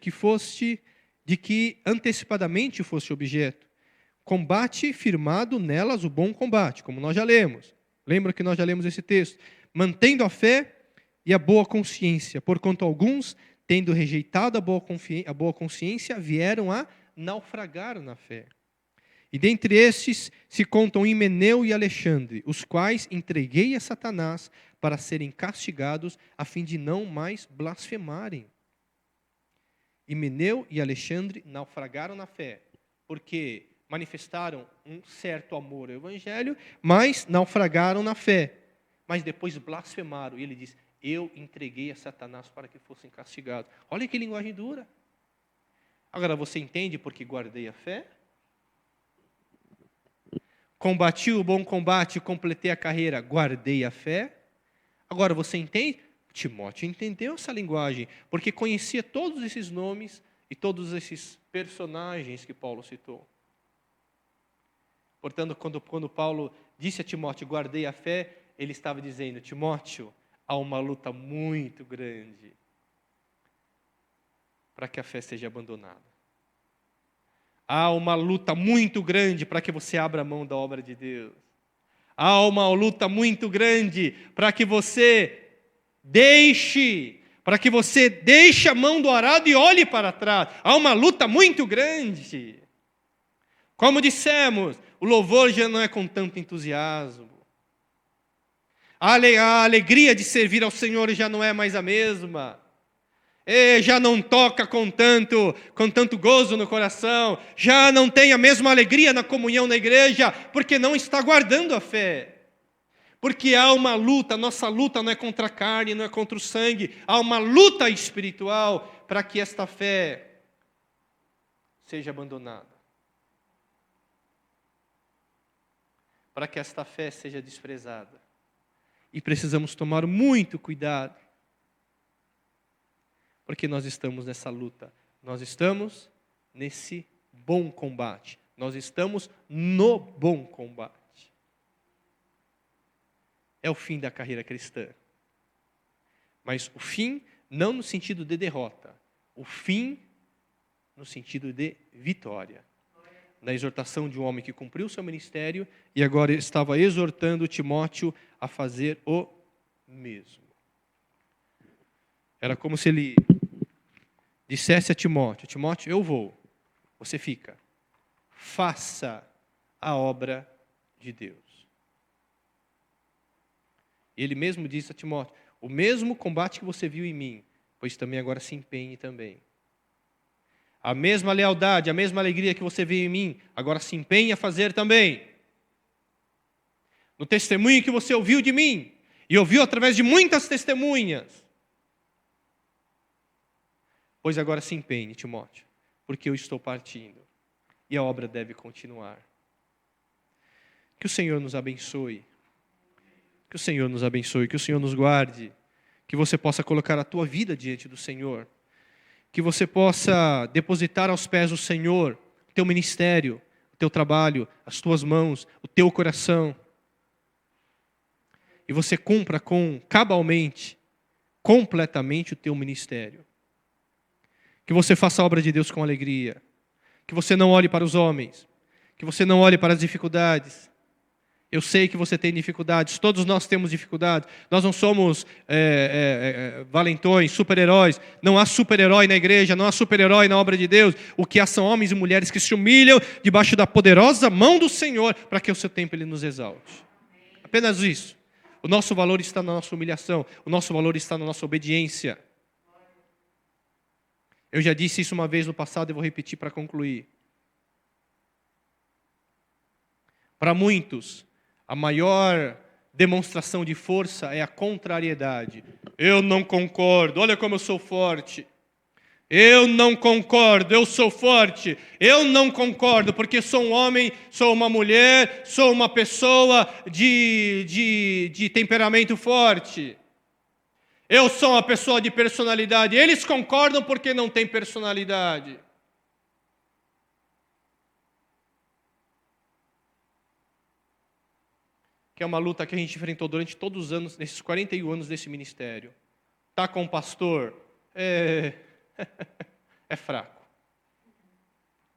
que antecipadamente foste objeto. Combate firmado nelas o bom combate, como nós já lemos. Lembra que nós já lemos esse texto? Mantendo a fé e a boa consciência, porquanto alguns, tendo rejeitado a boa consciência, vieram a naufragar na fé. E dentre estes se contam Himeneu e Alexandre, os quais entreguei a Satanás para serem castigados, a fim de não mais blasfemarem. Himeneu e Alexandre naufragaram na fé, porque manifestaram um certo amor ao Evangelho, mas naufragaram na fé. Mas depois blasfemaram. E ele diz, eu entreguei a Satanás para que fossem castigados. Olha que linguagem dura. Agora, você entende porque guardei a fé? Combati o bom combate, completei a carreira, guardei a fé. Agora, você entende? Timóteo entendeu essa linguagem, porque conhecia todos esses nomes e todos esses personagens que Paulo citou. Portanto, quando Paulo disse a Timóteo, guardei a fé, ele estava dizendo, Timóteo, há uma luta muito grande para que a fé seja abandonada. Há uma luta muito grande para que você abra a mão da obra de Deus. Há uma luta muito grande para que você deixe a mão do arado e olhe para trás. Há uma luta muito grande. Como dissemos, o louvor já não é com tanto entusiasmo. A alegria de servir ao Senhor já não é mais a mesma. Já não toca com tanto gozo no coração. Já não tem a mesma alegria na comunhão na igreja, porque não está guardando a fé. Porque há uma luta, nossa luta não é contra a carne, não é contra o sangue. Há uma luta espiritual para que esta fé seja abandonada. Para que esta fé seja desprezada. E precisamos tomar muito cuidado. Porque nós estamos nessa luta. Nós estamos nesse bom combate. Nós estamos no bom combate. É o fim da carreira cristã. Mas o fim não no sentido de derrota. O fim no sentido de vitória. Na exortação de um homem que cumpriu seu ministério e agora estava exortando Timóteo a fazer o mesmo. Era como se ele dissesse a Timóteo, Timóteo, eu vou, você fica. Faça a obra de Deus. Ele mesmo disse a Timóteo, o mesmo combate que você viu em mim, pois também agora se empenhe também. A mesma lealdade, a mesma alegria que você viu em mim, agora se empenhe a fazer também. No testemunho que você ouviu de mim, e ouviu através de muitas testemunhas, pois agora se empenhe, Timóteo, porque eu estou partindo, e a obra deve continuar. Que o Senhor nos abençoe, que o Senhor nos abençoe, que o Senhor nos guarde, que você possa colocar a tua vida diante do Senhor, que você possa depositar aos pés do Senhor o teu ministério, o teu trabalho, as tuas mãos, o teu coração. E você cumpra cabalmente, completamente o teu ministério. Que você faça a obra de Deus com alegria. Que você não olhe para os homens. Que você não olhe para as dificuldades. Eu sei que você tem dificuldades, todos nós temos dificuldades. Nós não somos valentões, super-heróis. Não há super-herói na igreja, não há super-herói na obra de Deus. O que há são homens e mulheres que se humilham debaixo da poderosa mão do Senhor para que o seu tempo Ele nos exalte. Apenas isso. O nosso valor está na nossa humilhação. O nosso valor está na nossa obediência. Eu já disse isso uma vez no passado e vou repetir para concluir. Para muitos, a maior demonstração de força é a contrariedade. Eu não concordo, olha como eu sou forte. Eu não concordo, eu sou forte. Eu não concordo porque sou um homem, sou uma mulher, sou uma pessoa de temperamento forte. Eu sou uma pessoa de personalidade. Eles concordam porque não têm personalidade. Que é uma luta que a gente enfrentou durante todos os anos, nesses 41 anos desse ministério. Tá com o pastor? É fraco.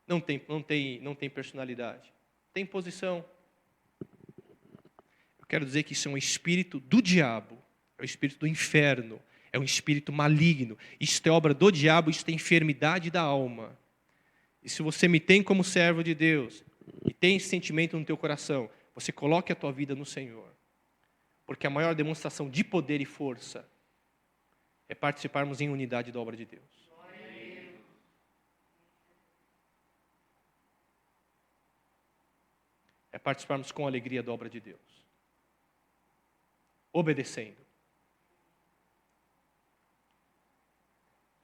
Não tem personalidade. Tem posição. quero dizer que isso é um espírito do diabo, é um espírito do inferno, é um espírito maligno. Isto é obra do diabo, isto é enfermidade da alma. E se você me tem como servo de Deus, e tem esse sentimento no teu coração, você coloque a tua vida no Senhor. Porque a maior demonstração de poder e força é participarmos em unidade da obra de Deus. É participarmos com alegria da obra de Deus. Obedecendo.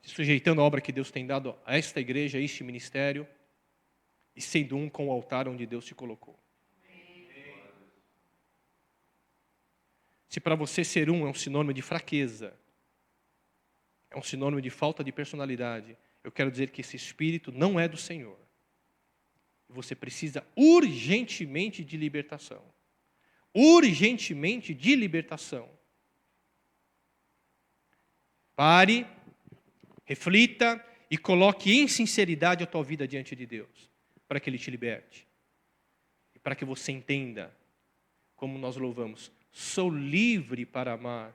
Se sujeitando à obra que Deus tem dado a esta igreja, a este ministério, e sendo um com o altar onde Deus te colocou. Se para você ser um é um sinônimo de fraqueza, é um sinônimo de falta de personalidade, eu quero dizer que esse espírito não é do Senhor. Você precisa urgentemente de libertação. Urgentemente de libertação. Pare, reflita e coloque em sinceridade a tua vida diante de Deus, para que Ele te liberte. E para que você entenda, como nós louvamos, sou livre para amar.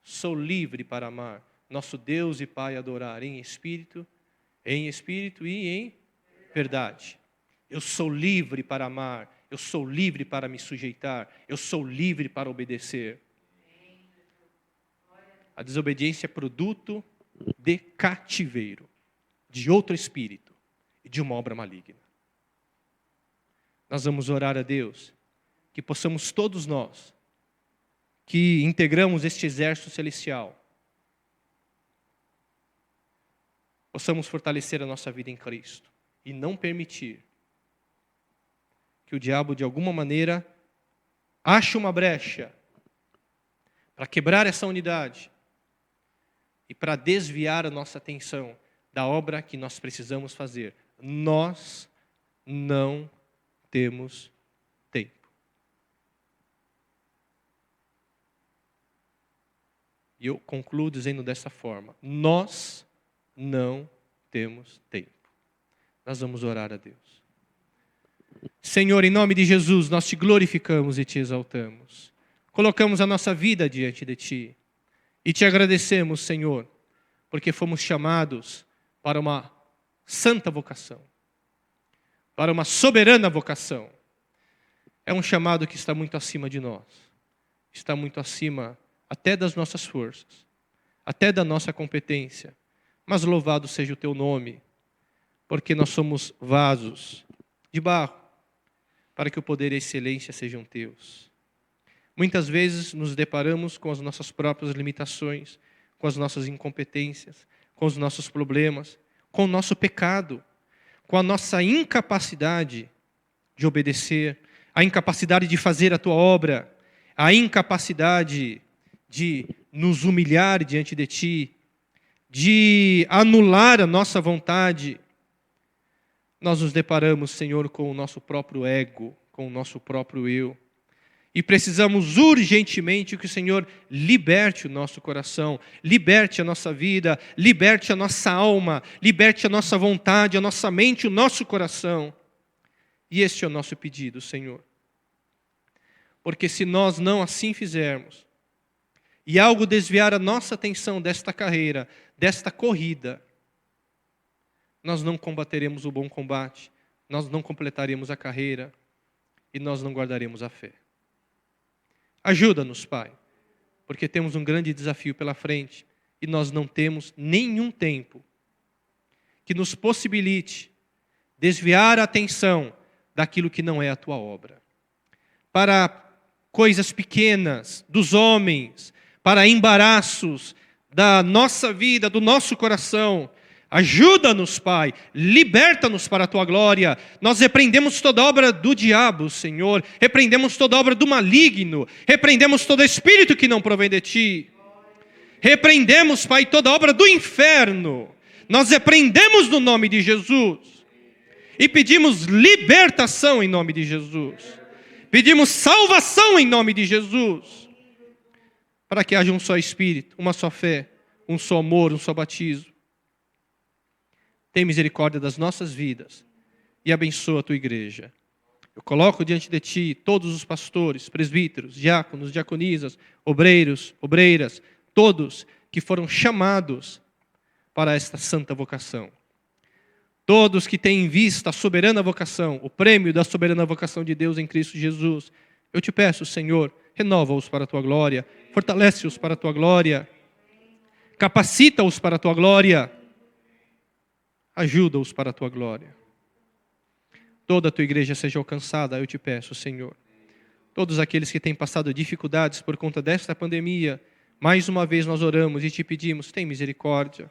Sou livre para amar. Nosso Deus e Pai adorar em espírito e em verdade. Eu sou livre para amar, eu sou livre para me sujeitar, eu sou livre para obedecer. A desobediência é produto de cativeiro, de outro espírito e de uma obra maligna. Nós vamos orar a Deus, que possamos todos nós, que integramos este exército celestial, possamos fortalecer a nossa vida em Cristo e não permitir que o diabo, de alguma maneira, ache uma brecha para quebrar essa unidade e para desviar a nossa atenção da obra que nós precisamos fazer. Nós não temos tempo. E eu concluo dizendo dessa forma: nós não temos tempo. Nós vamos orar a Deus. Senhor, em nome de Jesus, nós te glorificamos e te exaltamos. Colocamos a nossa vida diante de ti. E te agradecemos, Senhor, porque fomos chamados para uma santa vocação. Para uma soberana vocação. É um chamado que está muito acima de nós. Está muito acima até das nossas forças. Até da nossa competência. Mas louvado seja o teu nome. Porque nós somos vasos de barro, para que o poder e a excelência sejam teus. Muitas vezes nos deparamos com as nossas próprias limitações, com as nossas incompetências, com os nossos problemas, com o nosso pecado, com a nossa incapacidade de obedecer, a incapacidade de fazer a tua obra, a incapacidade de nos humilhar diante de ti, de anular a nossa vontade. Nós nos deparamos, Senhor, com o nosso próprio ego, com o nosso próprio eu. E precisamos urgentemente que o Senhor liberte o nosso coração, liberte a nossa vida, liberte a nossa alma, liberte a nossa vontade, a nossa mente, o nosso coração. E este é o nosso pedido, Senhor. Porque se nós não assim fizermos, e algo desviar a nossa atenção desta carreira, desta corrida, nós não combateremos o bom combate, nós não completaremos a carreira e nós não guardaremos a fé. Ajuda-nos, Pai, porque temos um grande desafio pela frente e nós não temos nenhum tempo que nos possibilite desviar a atenção daquilo que não é a tua obra. Para coisas pequenas dos homens, para embaraços da nossa vida, do nosso coração. Ajuda-nos, Pai, liberta-nos para a Tua glória. Nós repreendemos toda obra do diabo, Senhor, repreendemos toda obra do maligno, repreendemos todo espírito que não provém de Ti. Repreendemos, Pai, toda obra do inferno. Nós repreendemos no nome de Jesus e pedimos libertação em nome de Jesus. Pedimos salvação em nome de Jesus, para que haja um só Espírito, uma só fé, um só amor, um só batismo. Tem misericórdia das nossas vidas e abençoa a Tua igreja. Eu coloco diante de Ti todos os pastores, presbíteros, diáconos, diaconisas, obreiros, obreiras, todos que foram chamados para esta santa vocação. Todos que têm em vista a soberana vocação, o prêmio da soberana vocação de Deus em Cristo Jesus. Eu te peço, Senhor, renova-os para a Tua glória, fortalece-os para a Tua glória, capacita-os para a Tua glória, ajuda-os para a Tua glória. Toda a Tua igreja seja alcançada, eu te peço, Senhor. Todos aqueles que têm passado dificuldades por conta desta pandemia, mais uma vez nós oramos e te pedimos, tem misericórdia.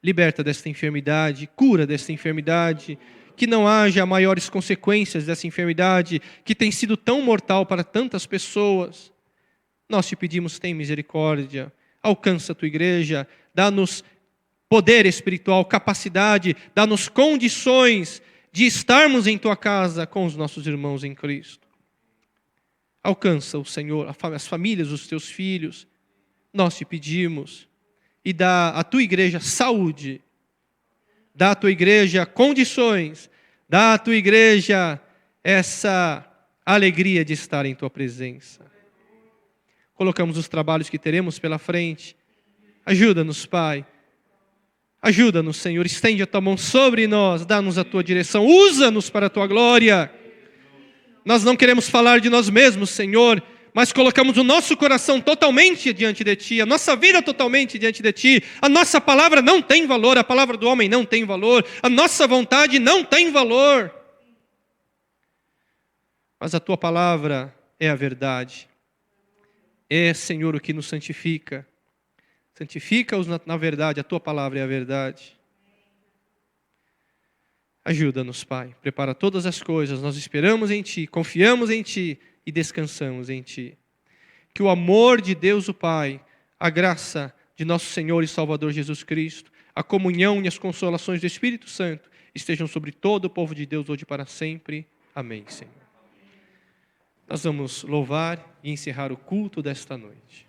Liberta desta enfermidade, cura desta enfermidade, que não haja maiores consequências dessa enfermidade, que tem sido tão mortal para tantas pessoas. Nós te pedimos, tem misericórdia, alcança a Tua igreja, dá-nos poder espiritual, capacidade, dá-nos condições de estarmos em Tua casa com os nossos irmãos em Cristo. Alcança o Senhor, as famílias dos Teus filhos, nós te pedimos, e dá à Tua igreja saúde, dá à Tua igreja condições, dá à Tua igreja essa alegria de estar em Tua presença. Colocamos os trabalhos que teremos pela frente. Ajuda-nos, Pai. Ajuda-nos, Senhor. Estende a Tua mão sobre nós, dá-nos a Tua direção, usa-nos para a Tua glória. Nós não queremos falar de nós mesmos, Senhor, mas colocamos o nosso coração totalmente diante de Ti, a nossa vida totalmente diante de Ti. A nossa palavra não tem valor, a palavra do homem não tem valor, a nossa vontade não tem valor. Mas a Tua palavra é a verdade. É, Senhor, o que nos santifica. Santifica-os na verdade, a Tua palavra é a verdade. Ajuda-nos, Pai. Prepara todas as coisas, nós esperamos em Ti, confiamos em Ti e descansamos em Ti. Que o amor de Deus o Pai, a graça de nosso Senhor e Salvador Jesus Cristo, a comunhão e as consolações do Espírito Santo estejam sobre todo o povo de Deus hoje e para sempre. Amém, Senhor. Nós vamos louvar e encerrar o culto desta noite.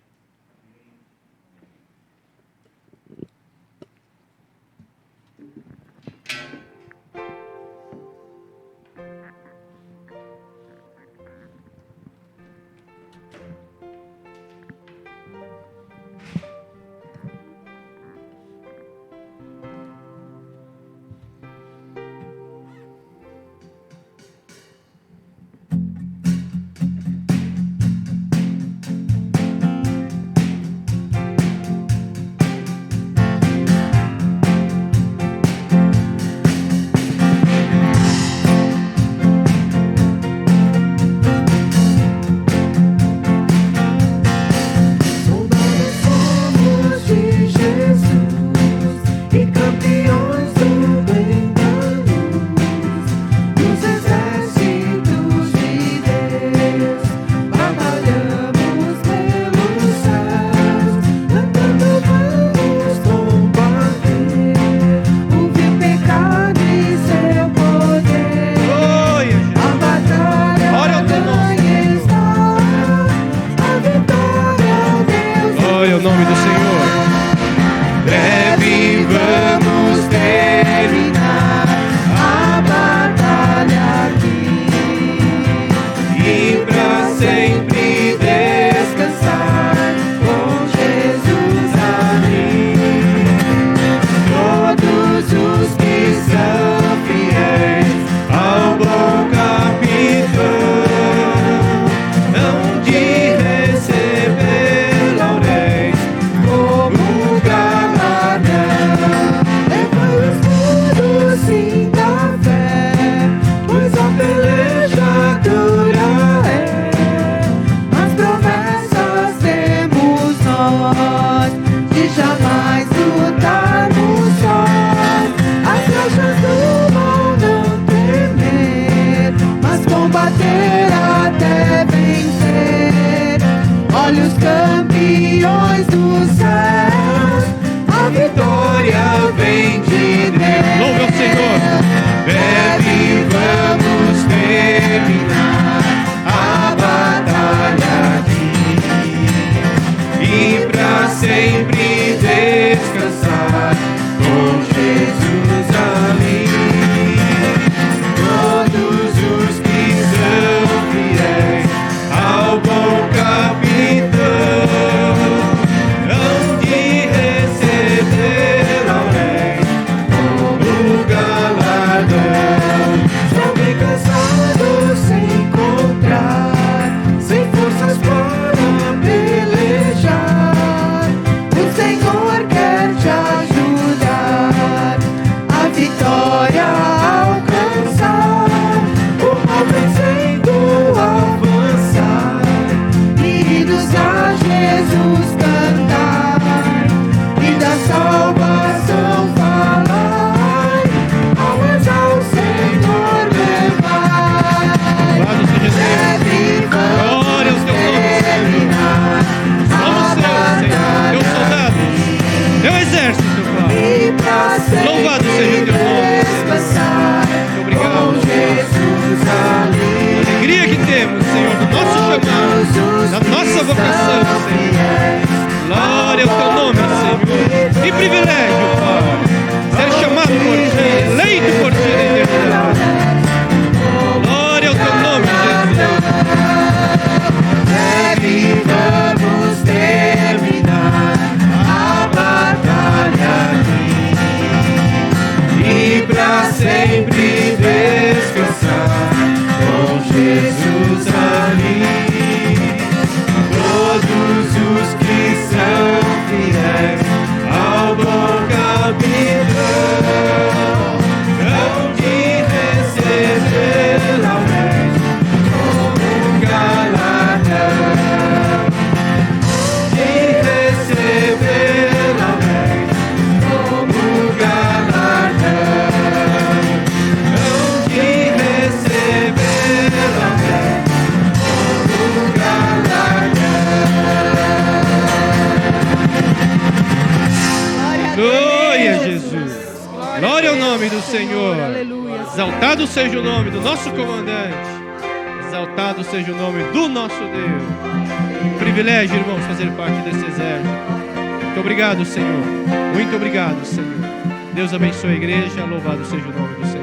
vocação, Senhor. Glória ao teu nome, Senhor. Que privilégio, Pai, ser chamado por ti, eleito por ti na eternidade. Glória ao teu nome, Breve vamos terminar a batalha aqui e pra sempre descansar com Jesus ali. Todos os que são fiéis ao bom capitão hão de receber lamento como galardão, de receber lamento como galardão, hão de receber lamento como galardão. Glória a Jesus. Glória ao nome do Senhor. Aleluia. Exaltado seja o nome do nosso comandante. Exaltado seja o nome do nosso Deus. Um privilégio, irmãos, fazer parte desse exército. Muito obrigado, Senhor. Muito obrigado, Senhor. Deus abençoe a igreja. Louvado seja o nome do Senhor.